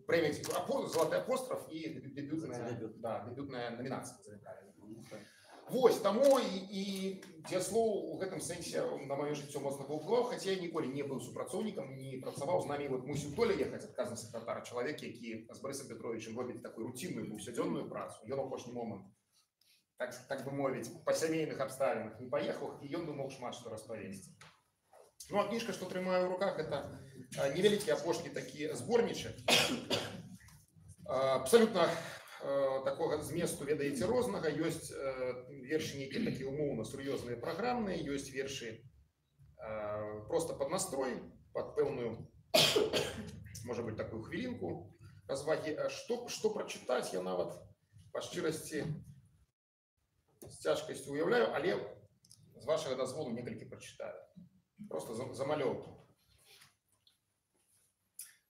премия «Золотой апостроф» и дебютная номинация. Вось, таму і дзеяслоў у гэтым сэнсе на маё жыццё моцна паўплываў, хаця я ніколі не быў супрацоўнікам, не працаваў з намі. Вот мусіў Толя ехаць, адказны сакратар, чалавек, які з Борисом Петровичем робіць такую рутинную паўсядзённую працу. Ён у апошні момант, так бы мовіць, па сямейных абставінах не паехаў, і ён бы мог шмат што распавесці. Ну а кніжка, што трымаю ў руках, это невялікі апошні такі зборнічак. Абсалютна такога зместу, ведаеце, рознага. Ёсць вершы нейкія такія умоўна сур'ёзныя, праграмныя, ёсць вершы просто пад настрой, пад пэўную, можа быць, такую хвілінку развагі. Што прачытаць, я нават па шчырасці з цяжкасцю уяўляю, але з вашага дазволу некалькі прачытаю. Просто замалёўкі.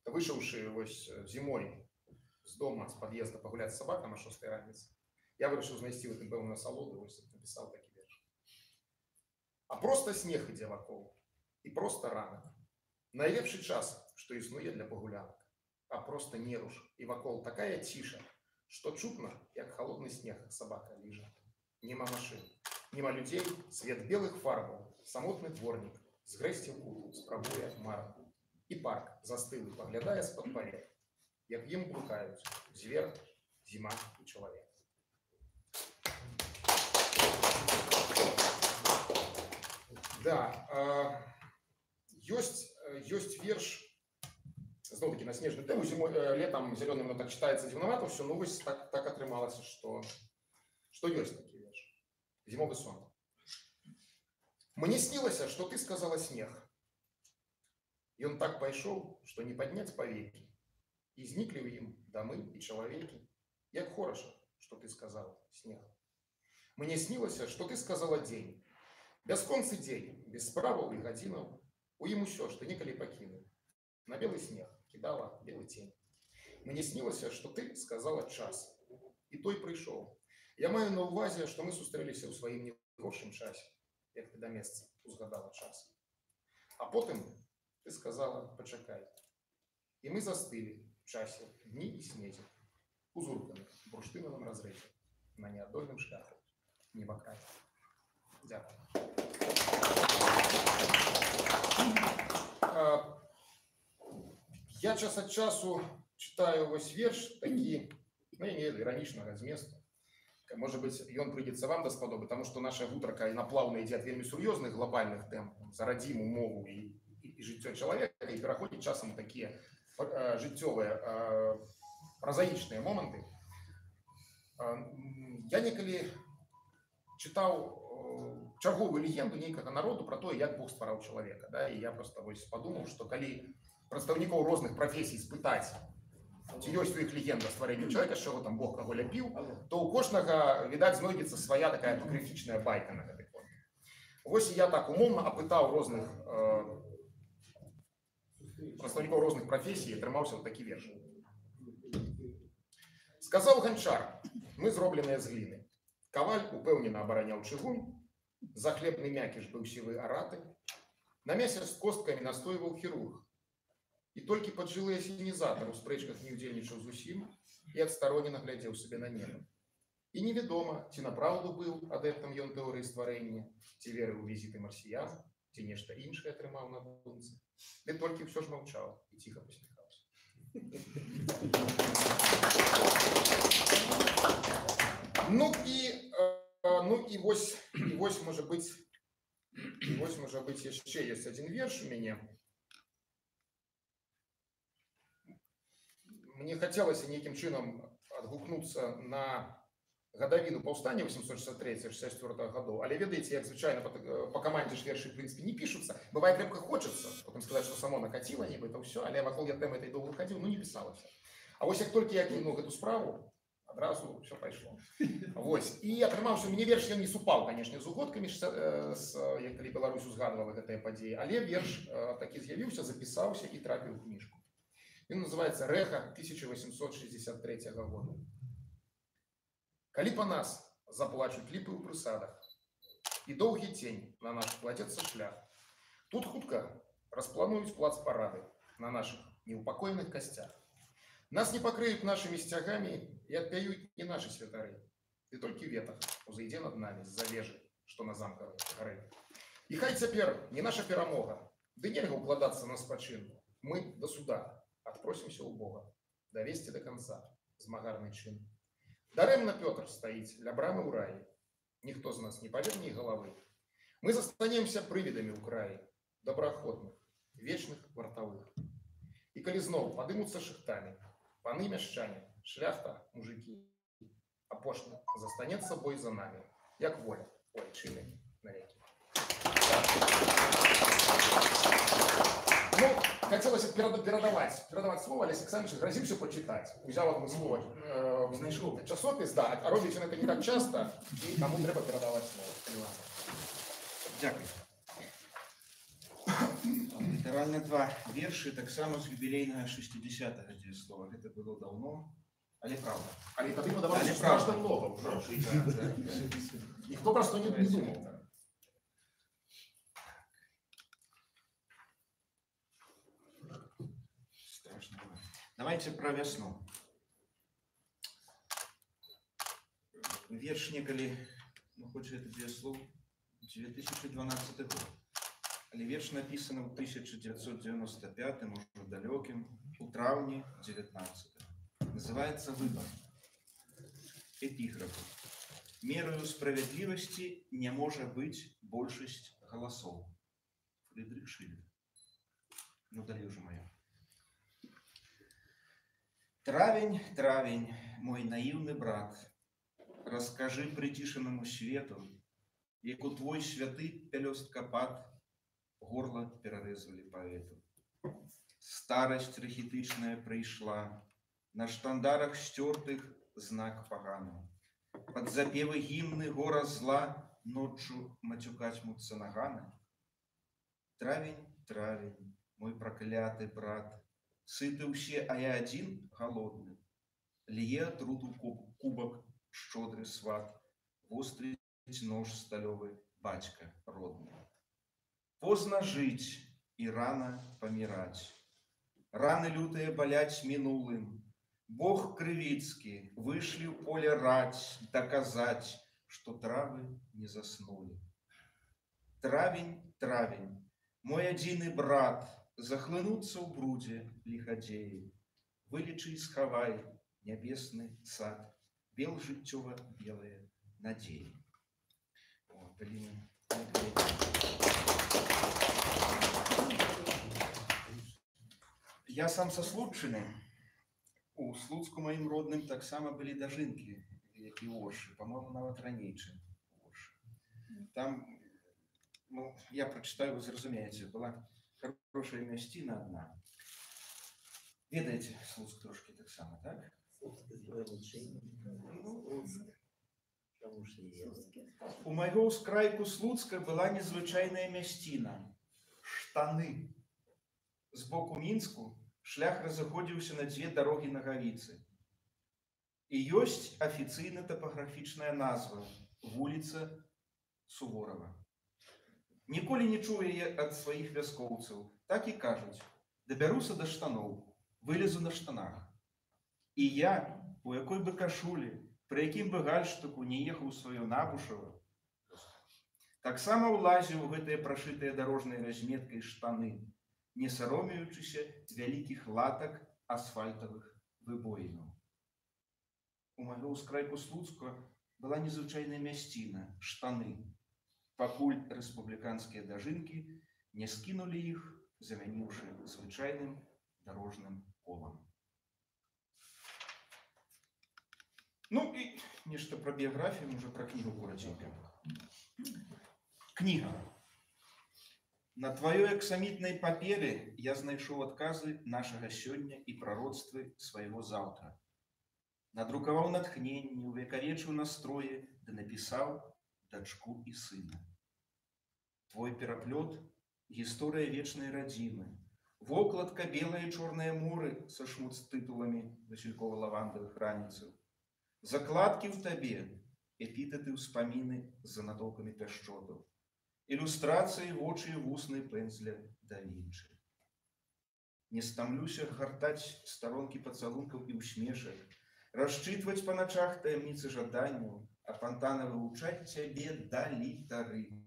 Вышаўшы вось зімой з дома, з пад'езда пагуляць з сабакам на 6-й раніцы, я вырашыў знайсці ў гэтым пэўную асалоду, вось напісаў такі верш. А проста снег ідзе вакол, і проста ранак. Найлепшы час, што існуе для пагулянак. А проста не руш, і вакол такая ціша, што чутна, як халодны снег сабака ліжа. Нема машын, нема людзей, свет белых фарбаў, самотны дворнік, згрэсціў кут, спрабуе марку. І парк застылы паглядае з-пад палет, як ім блукаюць звер, зіма і чалавек. Да, ёсць верш, зноў-такі на снежную тэму, летом зялёным так чытаецца дзіўнавата ўсё, ну вось так атрымалася, што ёсць такі верш. Зімовы сон. Мне снілася, што ты сказала снег. Ён так пайшоў, што не падняць павекі. І зніклі ў ім дамы і чалавекі. Як хораша, што ты сказала, снег. Мне снілася, што ты сказала дзень. Бясконцы дзень, без справаў і гадзінаў. У ім усё, што некалі пакінуў. На белы снег кідала белы цень. Мне снілася, што ты сказала час. І той прыйшоў. Я маю на ўвазе, што мы сустрэліся ў сваім негоршым часе, як ты да месца узгадала час. А потым ты сказала, пачакай. І мы застылі в часе дні і снезе, узурканых бурштыновым разрэзе, на неадольным шляху небакрай. Дякую. Я час ад часу читаю вось верш такі, ну, я не ведаю, іранічнага зместу. Может быть, ён прыйдзецца вам даспадобы, потому что наша гутарка наплаўна ідзе ад вельмі сур'ёзных глобальных тэм за радзіму, мову і жыццё чалавека, і пераходзіць часам такія жыццёвыя празаічныя моманты. Я некалі чытаў чарговую легенду нейкага народу про тое, як Бог ствараў чалавека. Да? І я просто падумаў, што калі прадстаўнікоў розных прафесій спытаць, ці ёсць у іх легенда стварэння чалавека, з чаго там Бог каго ляпіў, то ў кожнага, відаць, знойдзецца свая такая апакрыфічная байка на гэты конт. Вось я так умоўна апытаў розных прадстаўнікоў розных прафесій і атрымаўся такі верш. Сказаў ганчар, мы зробленыя з гліны. Каваль упэўнена абараняў чыгун, за хлебны мякіш быў сівы араты, на мясе з косткамі настойваў хірург. І толькі паджылы асенізатар у спрэчках не ўдзельнічаў зусім і адстаронена глядзеў сабе на неба. І невядома, ці напраўду быў адэптам ён тэорыі стварэння, ці верыў у візіты марсіян, ці нешта іншае атрымаў на думцы. Ды толькі ўсё ж маўчаў і ціха пасміхаўся. Ну і вось можа быць яшчэ ёсць адзін верш у мяне. Мне хацелася нейкім чынам адгукнуцца на гадавіну паўстання 863-64 гадоў, але ведаеце, як звычайна па камандзе ж вершы, в прынцыпе, не пішуцца. Бывае, крепка хочацца, потым сказаць, што само накаціла, нібыта ўсё, але вакол я тэмы этой доўга хадзіў, ну не пісалася. А вось як толькі я кінуў гэту справу, адразу ўсё пайшло. Вось. І атрымаўся, мне верш ён не супаў, канешне, з угодкамі, як калі Беларусь узгадвала гэтыя падзеі, але верш такі з'явіўся, запісаўся і трапіў у кніжку. Ён называецца «Рэха» 1863 года. Калі па нас заплачуць ліпы ў прысадах, і доўгі цень на наш кладзецца шлях, тут хутка расплануюць плацпарады на нашых неупакоеных касцях. Нас не пакрыюць нашымі сцягамі і адпяюць не нашы святары. І толькі ветах узыдзе над намі з-за вежы, што на замкавай гары. І хай цяпер не наша перамога, ды нельга ўкладацца на спачынку. Мы да суда адпросімся ў Бога, давесці да канца змагарны чын. Дарэмна Пётр стаіць ля брамы ў раі. Ніхто з нас не паверне галавы. Мы застанемся прывідамі ў краі, добраахвотных, вечных вартавых. І калі зноў падымуцца шыхтамі, паны мяшчане, шляхта, мужыкі, апошні застанецца бой за намі, як воля у айчыны навекі. Ну, хотелось передавать слово, Олег Александрович грозился почитать. Взял одно слово, часопис, да, а робить это не так часто, и тому треба передавать слово. Дякую. Літаральна два вершы, таксама з юбілейнага 60-го дзеяслова. Гэта было давно, але правда. Але тады падавалася страшна много ўжо. Ніхто просто не думаў. Давайте про весну. Верш некалі, ну хоч это дзеяслоў, 2012 год. Але верш написаны ў 1995, уже далёкім, у траўні 19. Называется «Выбор». Эпиграф. Мерою справедливости не может быть большесть голосов. Фридрих Шиллер. Ну, далі уже моя. Травень, травень, мой наивный брат, расскажи притишенному свету, як у твой святый пелёсткапад горло перерезали поэту. Старость рахітычная прийшла, на штандарах стертых знак погано. Под запевы гимны гора зла ночью матюкатьмутся наганы. Травень, травень, мой проклятый брат, сыты ўсе, а я один голодный. Лье труту кубок щодрый сват, вострый нож сталёвый, батька родный. Поздно жить и рано помирать. Раны лютые болять минулым. Бог Крывицкий вышли в поле рать, доказать, что травы не заснули. Травень, травень, мой одиный брат, захлынуться в бруде лиходеи. Вылечи и сховай небесный сад, бел життєво-белые надеи. О, блин. Я сам со Слуцчыны. У Слуцку моим родным таксама были дажынки, як і Оршы, по-моему, нават раней, чым Оршы. Там, ну, я прочитаю, вы зразумееце, была хорошая мясціна одна. Ведаеце Слуцк трошки таксама, так? У майго ўскрайку Слуцка была незвычайная мясціна. Штаны. З боку Мінску шлях разыходзіўся на дзве дарогі нагавіцы. І ёсць афіцыйна тапаграфічная назва вуліца Суворова. Ніколі не чую яе ад сваіх вяскоўцаў, так і кажуць: дабяруся да штаноў, вылезу на штанах. І я, у якой бы кашулі, пры якім бы гальштуку не ехаў сваё Набушава, таксама ўлазіў у гэтыя прашытыя дарожнай разметкай штаны, не саромеючыся вялікіх латак асфальтавых выбоінаў. У майго ўскрайку Слуцка была незвычайная мясціна – штаны, пакуль рэспубліканскія дажынкі не скінулі іх, замяніўшы звычайным дарожным колам. Ну і нешта пра біяграфію, можа пра кнігу коротенька. Кніга. На тваёй аксамітнай паперы я знайшоў адказы нашага сёння і прароцтвы свайго заўтра. Надрукаваў натхненне, увекавечыў настроі, ды напісаў дачку і сына. Твой пераплёт – гісторыя вечнай радзімы, вокладка белае і чорнае моры са шмуц-тытуламі васількова-лавандавых раніцаў. Закладкі ў табе, эпітэты ўспаміны з занатоўкамі пяшчотаў, ілюстрацыі вочы і вусны пэндзля да Вінчы. Не стамлюся гартаць старонкі пацалункаў і ўсмешак, расчытваць па начах таямніцы жаданняў, апантана вывучаць цябе да літары,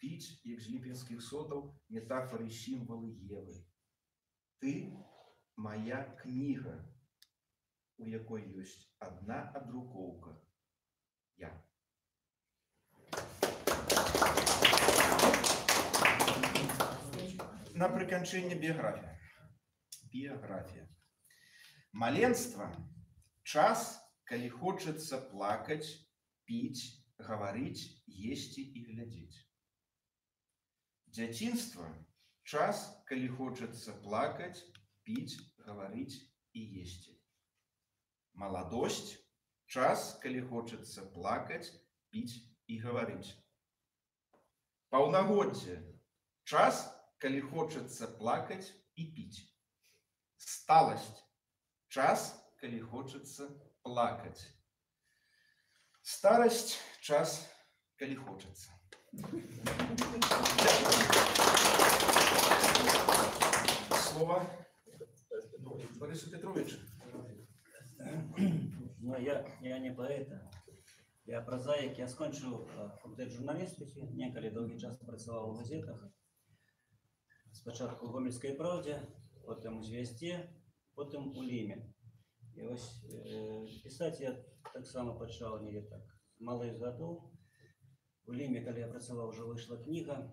піць, як з ліпенскіх сотаў, метафоры сімвалы Евы. Ты – моя кніга, у якой ёсць адна адрукоўка – я. На прыканчэнне біяграфія. Біяграфія. Маленства – час, калі хочацца плакаць, піць, гаварыць, есці і глядзець. Дзяцінства – час, калі хочацца плакаць, піць, гаварыць і есці. Маладосць – час, калі хочацца плакаць, піць і гаварыць. Паўнагоддзе – час, калі хочацца плакаць і піць. Сталасць – час, калі хочацца плакаць. Старасць – час, калі хочацца. Слово Борису Петровичу. Ну, я не поэт, я прозаик. Я скончыў факультэт журналістыкі, некалі доўгі час працаваў у газетах. Спачатку у Гомельскай правде, потым у Звязде, потым у Ліме. І вось пісаць я таксама пачаў не так з малых гадоў. У Ліме, калі я працаваў, уже выйшла кніга.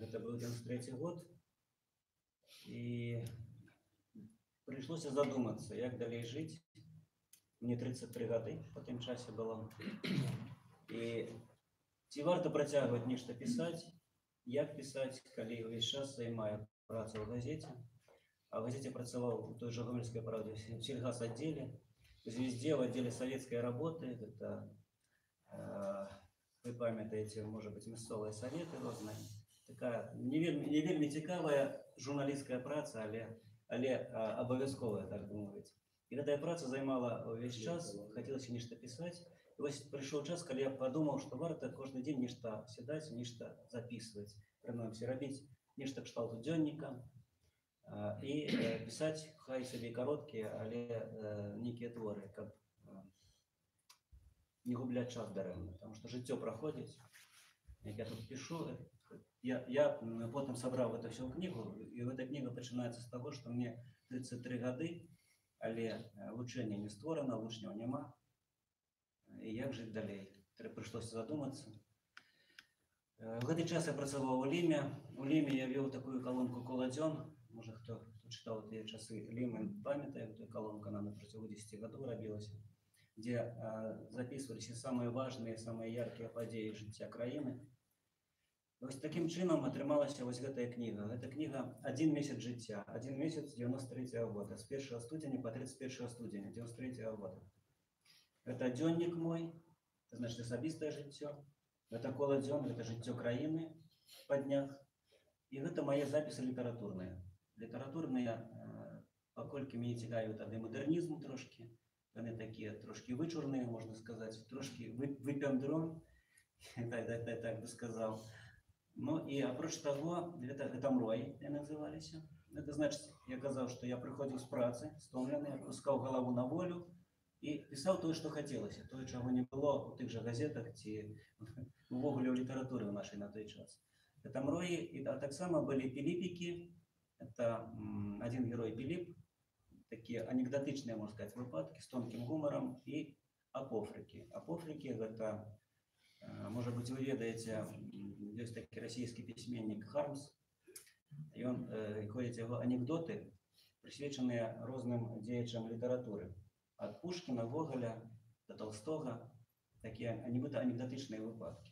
Гэта быў 93 год. І прыйшлося задумацца, як далей жыць. Мне 33 гады по тым часе было. І ці варта працягваць нешта пісаць, як пісаць, калі ўвесь час займаю працу ў газеце. А в газете працаваў у той же Гомельской правде в сельгасотделе, в Звезде, в отделе советской работы. Это, вы памятаете, может быть, мясцовыя советы розныя. Такая не вельмі цікавая журналістская праца, але абавязковая, так бы мовіць. І гэтая праца займала увесь час, хацелася нешта пісаць. І вось прыйшоў час, калі я падумаў, што варта кожны дзень нешта сядаць, нешта записываць, прынамсі рабіць нешта кшталту дзённіка і пісаць, хай сабе кароткія, але нейкія творы, каб не губляць час дарэмна, потому што жыццё праходзіць. Як я тут пішу, я потым сабраў гэта ўсё ў кнігу, і гэта кніга пачынаецца з таго, што мне 33 гады, але вучэння не створана, вучняў няма. І як жыць далей? Прыйшлося задумацца. В гэты час я працаваў у Ліме. У Ліме я вёў такую колонку «Коладзён». Можа, хто чытаў тыя часы Ліме, памятае, гэтую колонку, она на працягу 10 гадоў рабілася, дзе записываліся самыя важныя, самыя яркія падзеі жыцця краіны. Вось такім чынам атрымалася вось гэтая кніга. Гэта кніга «Один месяц жыцця», 1 месяц 93-го года, з 1 студзеня по 31 студзеня 93-го года. Гэта дзённік мой, это значит асабістае жыццё. Гэта коладзён, гэта жыццё краіны па днях. І гэта мае запісы літаратурныя. Літаратурныя, паколькі мяне цікавіў тады мадэрнізм трошкі, Вони такі трошки вичурні, можна сказати, трошки випендрон, так би сказав. Ну і апроч того, це мрої, я називалися. Це значить, я казав, що я приходив з праці, стомлений, опускав голову на волю і писав те, що хотілося, те, чого не було у тих же газетах, ці увогуле у літературі в нашій на той час. Це мрої, а так само були піліпіки, це один герой Піліп, такі анекдотичні, можна сказати, випадки з тонким гумором, і апофрики. Апофрики – це, може бути, ви ведаєте, є такий російський письменник Хармс, і він, ходять його анекдоти, присвячені різним діячам літератури. Від Пушкіна, Гоголя до Толстого, такі анекдотичні випадки.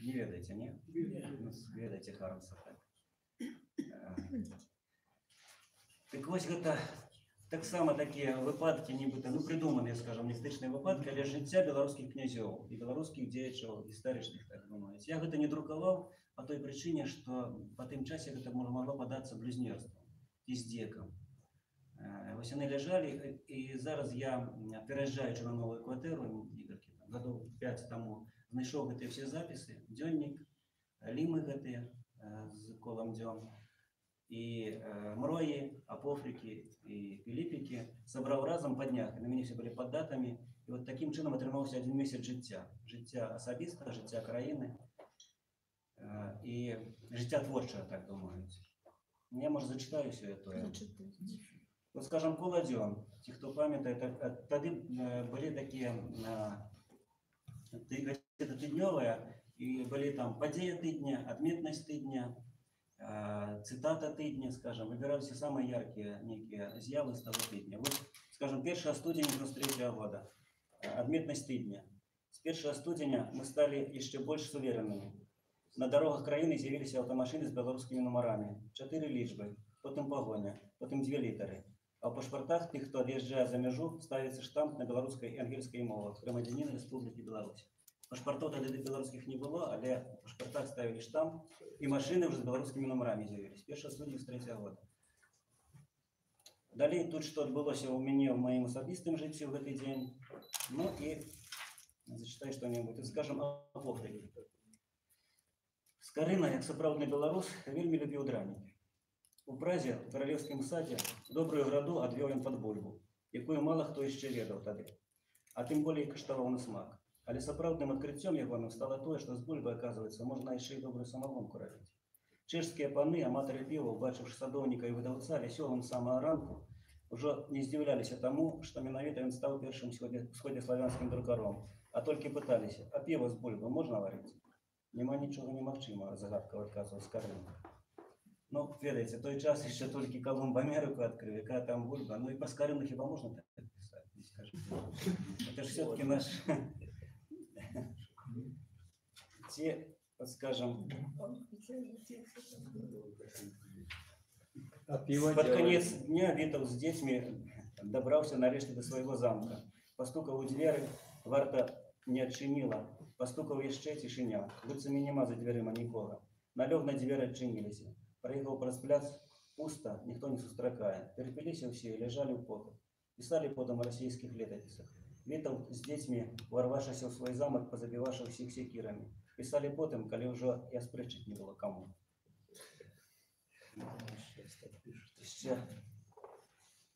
Не ведаєте, ні? Ведаєте Хармса, так. Так ось гэта таксама такія выпадкі, нібыта, ну, придуманыя, скажем, містычныя выпадкі, але жыцця беларускіх князёў і беларускіх дзеячаў гістарычных, так бы мовіць. Я гэта не друкаваў по той прычыне, што па тым часе гэта магло падацца блюзнерствам і здзекам. Вось яны ляжалі, і зараз я, пераязджаючы на новую кватэру, некалькі гадоў 5 таму, знайшоў гэтыя все запісы, дзённік, лімы гэтыя з колам дзён, і мрої, апофрики і піліпіки забрав разом по днях, і на мені всі були під датами, і от таким чином отримався 1 місяць життя. Життя особисте, життя країни і життя творче, так думаю. Я, може, зачитаю все це. От, скажімо, Коладьон, ті, хто пам'ятає, тоді були такі тижневі, і були там події тижня, отметність тижня, цитата тыдня, скажем, выбирались самые яркие некие з'явы с того тыдня. Вот, скажем, 1 студеня 93 года, отметность тыдня. С 1 студеня мы стали еще больше суверенными. На дорогах краины з'явились автомашины с белорусскими номерами. 4 лічбы, потом погоня, потом 2 літери. А в паспортах тех, кто отъезжая за межу, ставится штамп на белорусской и английской мовах. Громадянин Республики Беларусь. Пашпартов тоді белорусских не було, але в пашпартах ставили штамп, і машини вже з білоруськими номерами з'явились. 1 студія з 3-го року. Далі тут що відбулося у мене в моєму особистому житті в цей день. Ну і зачитаю що-небудь. Скажем, апофрики. Скарина, як сапраўдны беларус, вельмі любіў драники. У Празе, в Королевском саде, добрую граду адвёў ён пад бульбу, якую мало хто яшчэ ведаў тады, а тым болей каштаваў на смак. Але сапраўдным адкрыццём ягоным стало тое, што з бульбы, оказывается, можна яшчэ і добрую самагонку рабіць. Чэшскія паны, аматары піва, убачыўшы садоўніка і выдаўца вясёлым з самага ранку, ужо не здзіўляліся таму, што менавіта ён стаў першым сходнеславянскім друкаром, а толькі пыталіся: а піва з бульбы можна варыць? Няма нічога немагчымага, загадкава адказваў Скарына. Ну, ведаеце, той час яшчэ толькі Колумб Амерыку адкрыў, якая там бульба. Ну і па Скарыну хіба можна так пісаць? Это ж все-таки наш... Те, скажем, под конец дня Вітаў з дзецьмі добраўся нарэшце до свайго замка. Пастукаў у дзверы, варта не адчыніла. Пастукаў яшчэ, цішыня. Быццам і няма за дзвярыма нікога. Налёг на дзверы адчыніліся. Праехаў праз пляц, пуста, ніхто не сустракае. Тэрпеліся ўсе і ляжалі ў поту. Пісалі потым у расійскіх летапісах. Вітаў з дзецьмі, уварвашыся ў свой замак, пазабівашы ўсіх секірамі. Пісалі потым, калі ўжо і аспрэчыць не было каму. Яшчэ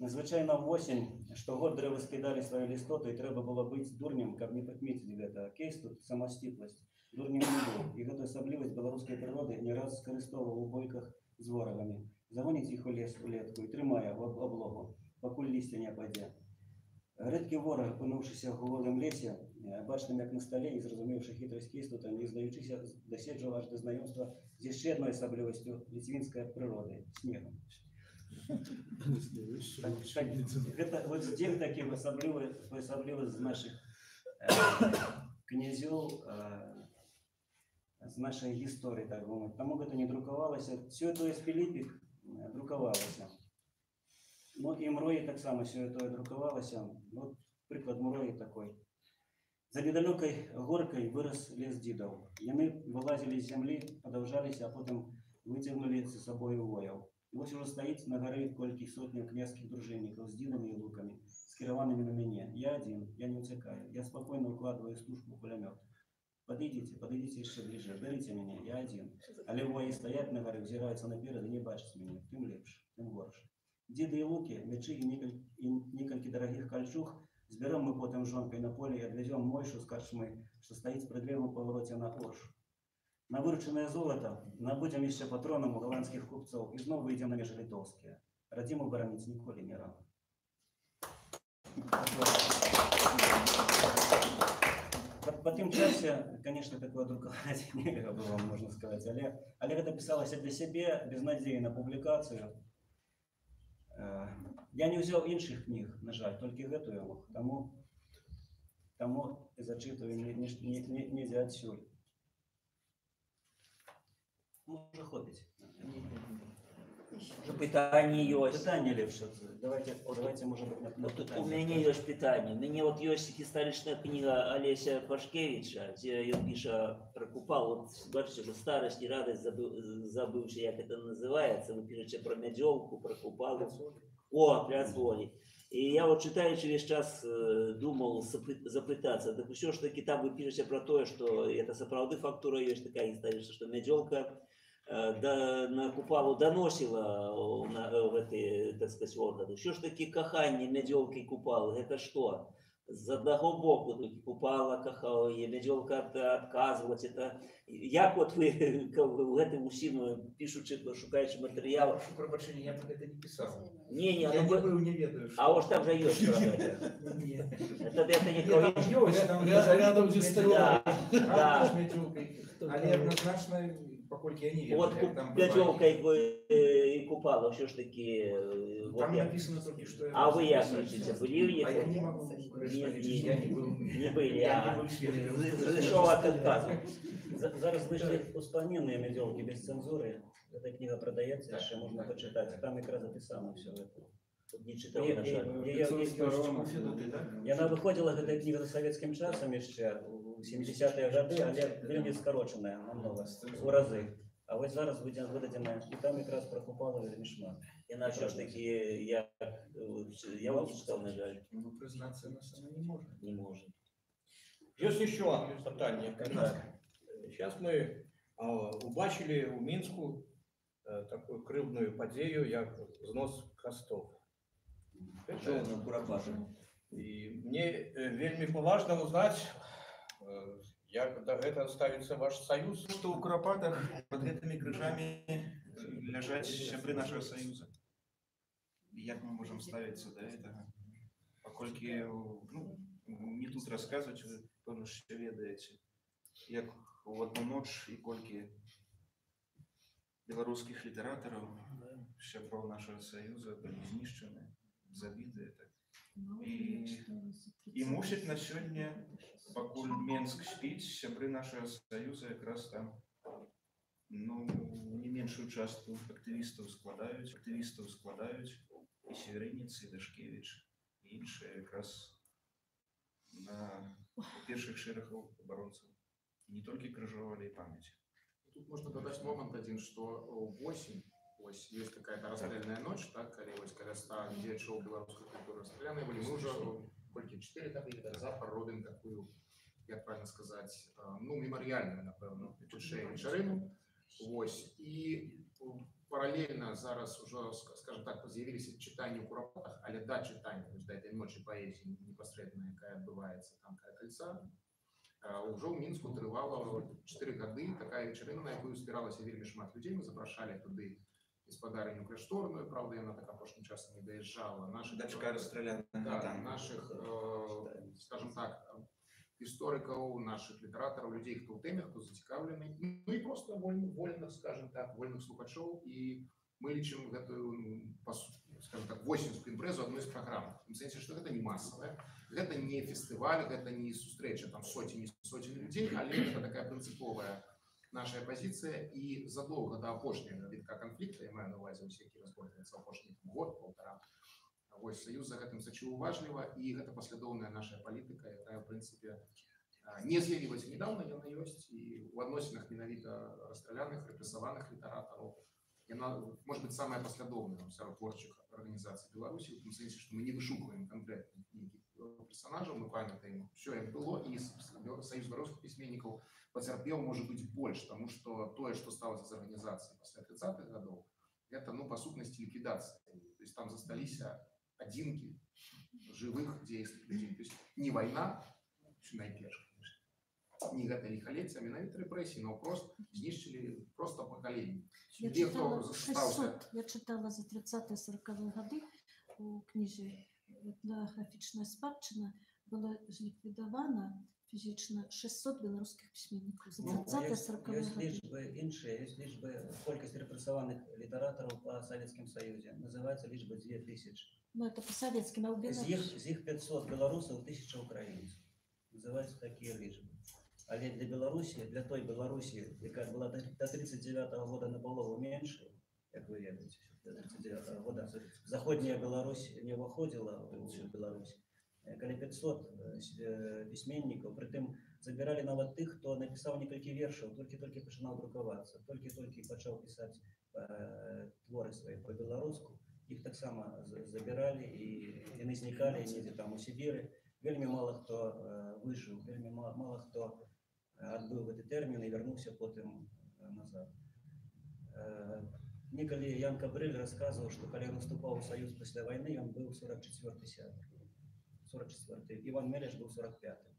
надзвычайна восень, штогод дрэвы скідалі сваю лістоту, і трэба было быць дурнем, каб не падмеціць гэта. Кейс тут самасціпласць. Дурнем не быў, і гэту асаблівасць беларускай прыроды не раз скарыстоўваў у бойках з ворагамі. Загоніць іх у лес улетку і трымае в аблогу, пакуль лісця не ападзе. Рэдкі вораг, апынуўшыся ў голым лесе, бачным як на стале, не зразумеўшы хітрасць кейстута, не здаючыся, даседжаў аж да знаёмства з яшчэ адной асаблівасцю ліцвінскай прыроды – снегам. Гэта вот здзек такі асаблівы з нашых князёў, з нашай гісторыі, так бы мовіць. Таму гэта не друкавалася. Все тое з піліпік друкавалася. Ну і мрої таксама все тое друкавалася. Вот прыклад мроі такой. За недалёкай горкай вырас лес дзідаў. Яны вылазілі з зямлі, падаўжаліся, а потым выцягнулі за сабою вояў. І ось уже стоїть на горі кількох сотень князьких дружинників з ділами і луками, скерованными на меня. Я один, я не утекаю. Я спокойно укладываю стушку в пулемет. Подойдите еще ближе, берите меня, я один. А левої стоять на горі, взираються наперед і не бачать мене. Тим ліпше, тим горше. Діди і луки, мечи і нікільки дорогих кольчуг зберемо ми потім жонкою на полі і відвеземо Мойшу з корчми, що стоїть в преддверном повороті на Оршу. На вырученное золото набудем ще патроном у голландских купцов и снова выйдем на межлитовские. Родиму боронить ніколи не рано. По тим часі, конечно, такое друковать нельзя было, можно сказать, але это писалось для себе, без надеи на публикацию. Я не взял інших книг, на жаль, тільки гэтую, тому і зачитую не отсюль. Може хопить. Уже питання є. Питання ліпше. Давайте може на питання. У мене є питання. У мене от є історична книга Олеся Пашкевича, де він пише про Купал. От бачите, вже старость і радость, забывши, як це називається. Ви пишете про Медьовку, про Купал. О, Пляц Волі. І я от читаючи весь час думав запитатися, так що ж таки там ви пишете про те, що це справді фактура є така історична, що Медьовка на Купалу доносила в этой, так сказать, органы. Що ж таки кохання Медьовки Купали? Это что? З одного боку Купала кохала її, Медьовка відказувалась. Як от ви в этом усім пишучи, шукаючи матеріал? Прошу пробачення, я про це не писав. Не, я не был, не ведаю. А уж там же есть правда. Это не кровь. Рядом с Да. Але однозначно, покольки я не ведаю. Вот Медьовка и Купала, все ж таки... Там написано только, что... А вы як кричите? Были в А я не могу сказать, я не был. Не были, а Зайшов от отказу. Зараз вийшли успомінні Медьовки без цензури. Ця книга продається, ще можна почитати. Там якраз записано все це. Не читав, на жаль. Яна виходила, ця книга за совєтським часом ще у 70-ті роки, але вельми скорочена намного, у рази. А ось зараз видадена, і там якраз про Купалу вельми шмат. Яна все ж таки, я вам не читав, на жаль. Ну, признаться, на самом не может. Не может. Есть еще питание. Сейчас мы убачили у Мінську такую кривдную подею, як знос хрестов. И мне вельми поважно узнать, як до этого ставится ваш союз. Что у Куропатах под этими крыжами лежать сябры нашего союза. И як мы можем ставиться до этого? Покольки, ну, не тут рассказывать, вы тоже ще ведаете, як в одну ночь и кольки белорусских литераторов, сябров нашего союза были знищены, забиты. И мусить на сегодня, покуль Менск спит, сябры нашего союза как раз там, ну, не меньшую частку активистов складают, и Северинец, и Дашкевич, и іншие как раз на перших шерах оборонцев. И не только крыжовали и память. Тут можно додать момент один, что осень, есть какая-то расстрельная ночь, так, когда стала дечого белорусской культуры расстрелянной были, мы уже, сколько, 4 года или запар робим такую, як правильно сказать, ну, мемориальную, напевно, вечерину, и параллельно зараз уже, скажем так, з'явилися читання у Куропатах, але да, читання, то есть до этой ночи поэзии непосредственно, яка відбувається там, кольца, уже у Мінську тривало 4 годы такая вечерина, на яку збиралася вельми шмат людей, ми запрошали туди господариню Кляшторную, правда, яна так апошнім часом не доїжджала. Дочка розстріляна. Да, наших, скажем так, істориків, наших літераторів, людей, хто в темі, хто зацікавлений, ну і просто вольних, скажем так, вольних слухачів, і ми лічимо гэтую, скажем так, 80-ку імпрезу одной з програм. В сенсі, що гэта не масовая, гэта не фестиваль, гэта не сустрэча там сотні людей, але гэта такая принциповая наша позиция, и задолго до апошняга витка конфликта, я маю на увазе усе, які разгортваюцца апошні год-полтора, вось Союз за гэтым сачыў уважліва, і гэта паслядоўная наша палітыка, якая, в принципе, не з'явілася недавно, яна ёсць, і ў адносінах менавіта расстраляных, рэпрэсаваных літаратараў, яна может быть самая паслядоўная сярод творчых арганізацый Беларусі, у том сэнсе, што мы не вышукваем канкрэтных персонажаў, мы памятаем, що як было, і Саюз беларускіх пісьменнікаў пацярпеў, можа быць, больш, таму што тое, што сталася з арганізацыяй пасля 30-х гадоў, это, ну, па сутнасці ліквідацыя. То есть там засталіся адзінкі жывых дзействаў людзей. То есть не вайна, найперш, не гэта ліхалецце, а менавіта рэпрэсіі, наўпрост знішчылі просто пакаленне. Я читала 600, я читала за 30-40-е годы у кнізе «Этнографічная спадчына» была зліквідавана фізічна 600 беларускіх пісьменнікаў за 30-40-е Ёсць годы. лічбы іншыя, ёсць лічбы колькасць рэпрэсаваных літаратараў па Савецкім Саюзе. Называецца лічба 2000. Ну, это по советским, а у З іх 500 беларусаў, 1000 украінцаў. Называюцца такія лічбы. Але для Беларусі, для той Беларусі, якая была до 39-го года на палову меншай, як вы ведаеце, до 39-го года заходняя Беларусь не ўваходзіла ў Беларусь. Каля 500 пісьменнікаў, прытым забіралі нават тых, хто напісаў некалькі вершаў, толькі-толькі пачынаў друкавацца, толькі-толькі пачаў пісаць творы свае па-беларуску. Іх таксама забіралі, і яны знікалі недзе там у Сібіры. Вельмі мала хто выжыў, вельмі мала хто адбыў гэты тэрмін і вярнуўся потым назад. Некалі Ян Кабрыль расказваў, што калі ён уступаў у Саюз пасля вайны, ён быў 44-й сябар. 44-й. Іван Мелеш быў 45-й.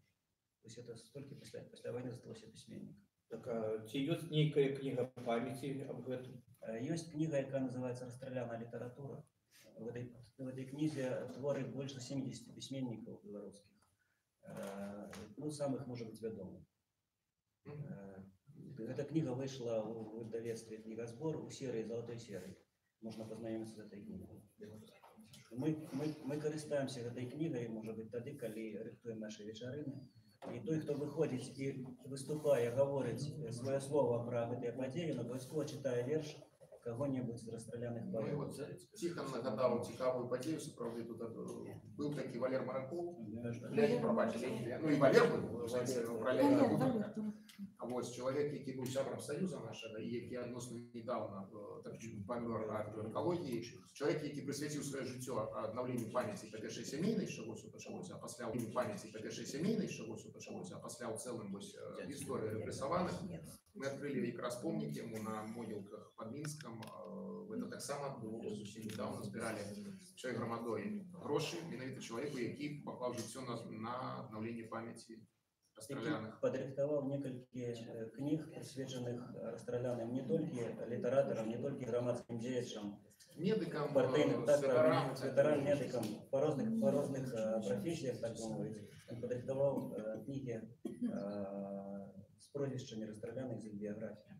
То есть это столькі пасля вайны засталося пісьменнікаў. Так, ці ёсць нейкая кніга памяці аб гэтым? Ёсць кніга, якая называецца «Расстраляная літаратура». В этой кнізе творы больш за 70 пісьменнікаў беларускіх. Ну, самых, может быть, вядомых. Эта книга вышла в издательстве «Книгосбор» у серии «Золотой серии». Можно познакомиться с этой книгой. Мы користаемся этой книгой, может быть, тогда, когда рыхтуем наши вечерины. И той, кто выходит и выступая, говорит свое слово про эти подеи, но обов'язково читая верш кого-нибудь из расстрелянных боев. Тихон нагадал цікавую подею, справді тут был такий Валер Мараков, Леонід, пробачте, ну і Валер був, про Леоніда. А ось чоловік, який був сябром Союзу нашого, і який відносно недавно помер від онкології, чоловік, який присвятив своє життя відновленню пам'яті по першій сімейній, що ось почалося, а після пам'яті по першій сімейній, що ось почалося, а після в цілому ось історії репресованих. Мы открыли якраз помнік йому на могилках под Мінськом. Это так само було зовсім недавно. Збирали всією громадою гроші, менавіта чоловіку, який поклав життя на відновлення пам'яті расстрелянных. Подрихтовал несколько книг, присвященных расстрелянным не только литераторам, не только громадским деятелям, медикам, партийным, ветеранам, медикам, по разных профессиях, так говорить. Он подрихтовал книги с прозвищами расстрелянных, з биографией.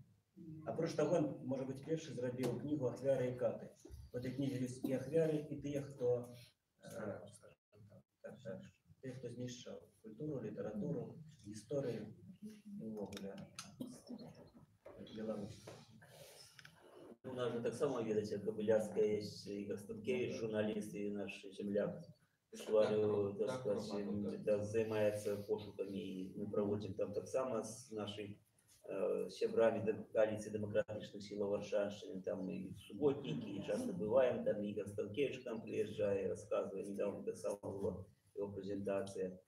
А прошлый год, может быть, первый сделал книгу «Ахвяры и каты». В этой книге есть и ахвяры, и те, кто знищав культуру, літературу, історію Беларуси. У нас же так само, видите, Кобыляцкая есть, Игорь Станкевич, журналист и наш земляк. Фестивалю, так сказать, занимается пошуками, и мы проводим там так само с нашей сябрами коалиции демократичных сил Варшавщины, там и субботники, и часто бываем, там Игорь Станкевич к нам приезжает, рассказывает, недавно так само было его презентация.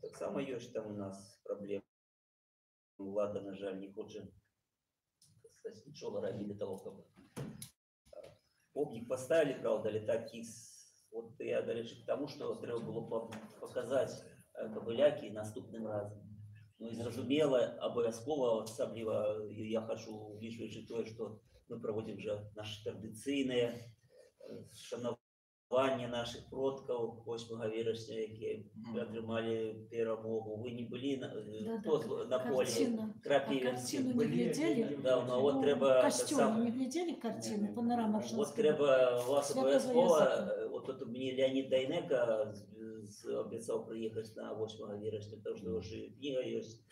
Так само есть там у нас проблемы. Влада, на жаль, не хочет, так сказать, ничего ради того, как помник поставили, правда, ли такие. Вот я дальше к тому, что треба было показать Кобыляки наступным разом. Ну і зрозуміло, обов'язково, особливо я хочу увеличивать то, что мы проводим вже наши традиційне шанування наших продків 8 вересня, які отримали перемогу. Ви не були на полі Крапивинці? Да, от треба костюм не глядели картину, панорама. От треба вас обов'язково, от мені Леонід Дайнека обещал приехать на 8 вересня, потому что уже книга есть.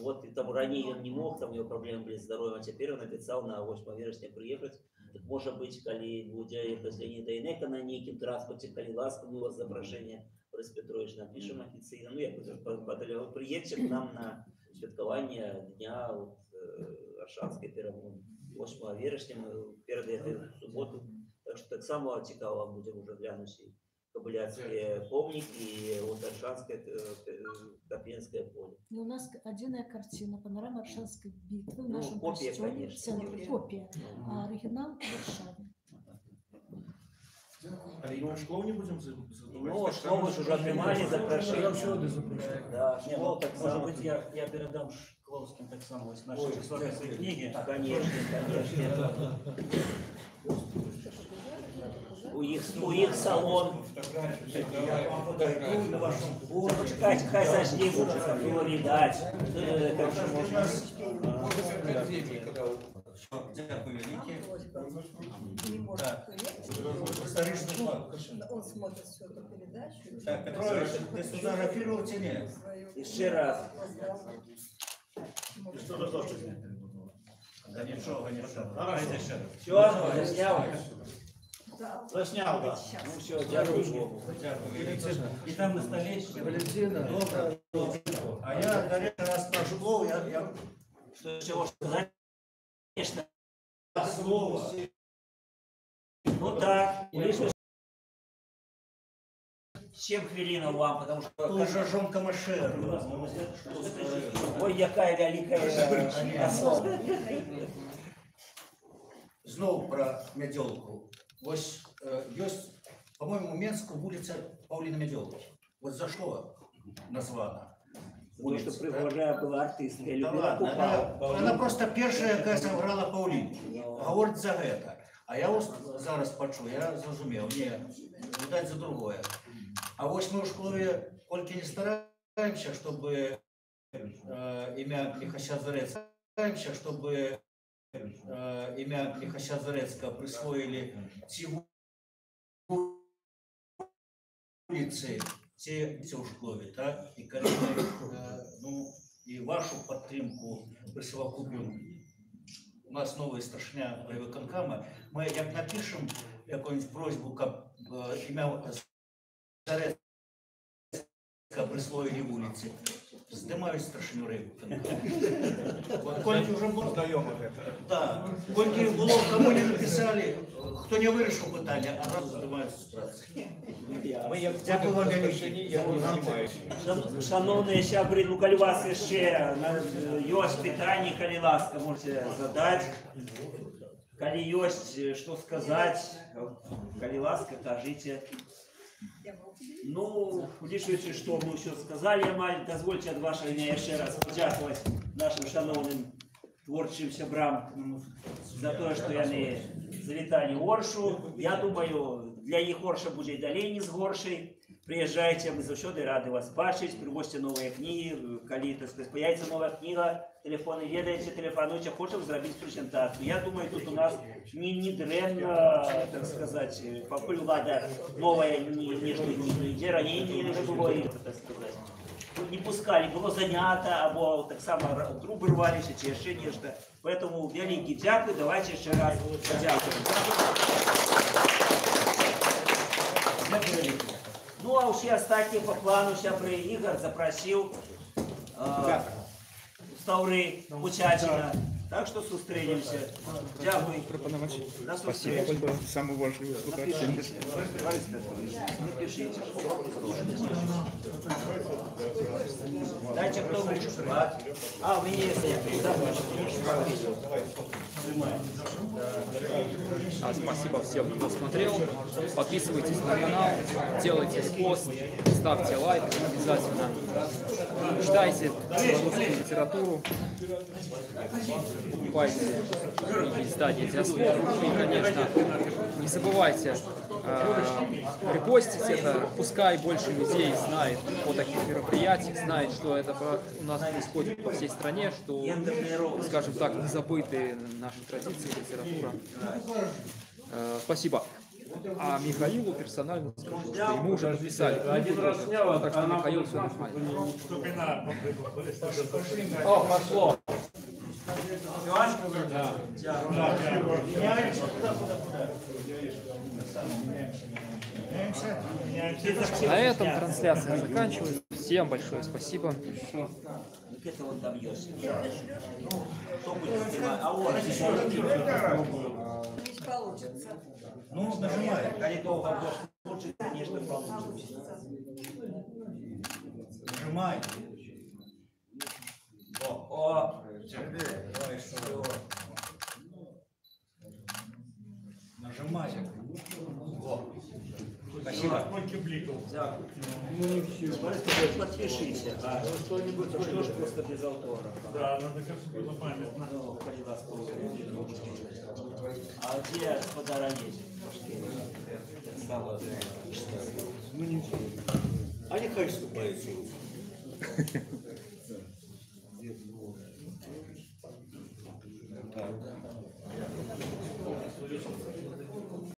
Вот и там ранее он не мог, там у него проблемы были с здоровьем, а теперь он обещал на 8 вересня приехать. Так может быть, коли буде ехать Леонід Дайнека на неким транспорте, коли ласка, мы вас запрошение, Борис Петрович, напишем официально. Ну, я приедьте к нам на святкування Дня Варшавської перемоги. 8 вересня перед этой суботу. Так что так само цікаво будем уже глянуть и Кобыляцкий помник, и вот Аршанское Копенское поле. И у нас отдельная картина «Панорама Аршанской битвы» в Ну, нашем копия, костюме, в конечно. центре, копия, а оригинал в Варшаве. А его в школу не будем Ну, школу ж уже отримали запрошение. Да, Не, ну, так, может быть, я передам Шкловским так само, ось наши числовые книги. Конечно, конечно. У их салон. Почекайте, хай зайшли, було віддать. Дякую велике. Он смотрит всю эту передачу. Так, Петрович, ты сфотографировал или нет? Еще раз. Что разошли? Да ничего, ничего. Давайте еще раз. Все, заснял. Заснял, да. Ну все, дякую Богу. И там на столе Валентина. А я, Дарья, раз прошло, я... Что чего сказать? Конечно. Слово. Ну так, лишь 7 хвилинов вам, потому что... Тоже жонка Машер. Ой, якая великая особа. Знову про Мядзёлку. Ось ёсць, по-моему, у Менску вуліца Паўліна Мядзёлкі. Вот за что названа? Потому что Пригожая была артисткой, Да любила ладно, Купала. она просто первая, яка сыграла Паўліну. Говорит за гэта. А я вот зараз пачуў, я зразумеў, не, відаць за другое. А вось мы ў школе колькі не стараемся, чтобы имя Михася Зарецка, чтобы имя Михася Зарецка присвоили ці вулицы, ці ў школе, так? І калі мы, ну, і вашу падтрымку прысавакупім, у нас новая старшыня райвыканкама, мы як напишем какую-нибудь просьбу, каб імя Зарецка присвоили вулицы, здымаюць старшыню райвыканкама. Колькі уже было знаёмых это. Да, колькі было, кому не написали, кто не вырашыў пытанне, а раз здымаюць з працы. Дякую вам вялікі. Шановные сябры, ну калі у вас яшчэ ёсць пытанні, калі ласка, можете задать. Калі ёсць што сказаць, калі ласка, кажите. Ну, лічуючи, што мы ўсё сказали, амаль, дазвольце ад вашага імя яшчэ раз падзякаваць нашим шановным творчым сябрам за тое, што яны завіталі ў Оршу. Я думаю, для іх Орша будзе і далей не з горшай. Приезжайте, мы заўсёды рады вас бачыць, прывозьце новыя кнігі, калі, так сказать, появится новая кніга, телефоны ведаеце, телефонуйте, хочам зрабіць прэзентацыю. Я думаю, тут у нас не дрэнна, так сказать, пакуль улада новая нешта не ідзе, раней не было, так сказать. Не пускали, было занято, або таксама трубы рваліся, ці яшчэ нешта. Поэтому вялікі дзякуй, давайте яшчэ раз падзякуем. Ну, а ўсе астатнія по плану сябры Ігор запросіў Стаўры Кучачина. Так что сустрэнемся. Дякуй. Спасибо. Самый важный Напишите. Дайте кто будет. А, у меня есть Спасибо всем, кто смотрел. Подписывайтесь на канал, делайте пост, ставьте лайк обязательно. Читайте белорусскую литературу. Покупайте издания «Диаспоры». И, конечно, не забывайте репостить это. Пускай больше людей знает о таких мероприятиях, знает, что это у нас происходит по всей стране, что, скажем так, не забыты наши традиции, литература. Спасибо. А Михаилу персонально скажу, что ему уже написали. Один раз снял, так что Михаил все нормально. О, пошло. На этом трансляция заканчивается. Всем большое спасибо. Вот это вот добьешься. Кто будет снимать? А вот, Ведь получится. ну, нажимай. Коли долго будешь лучше, конечно, получится. Нажимай. О, ой, что? Нажимай. О. Спасибо. Да. Ну не все. Подпишите. А что-нибудь, что ж просто без автора. Да, надо как-то памятно. А где господа есть? Ну ничего. А нехай вступает суд. Так.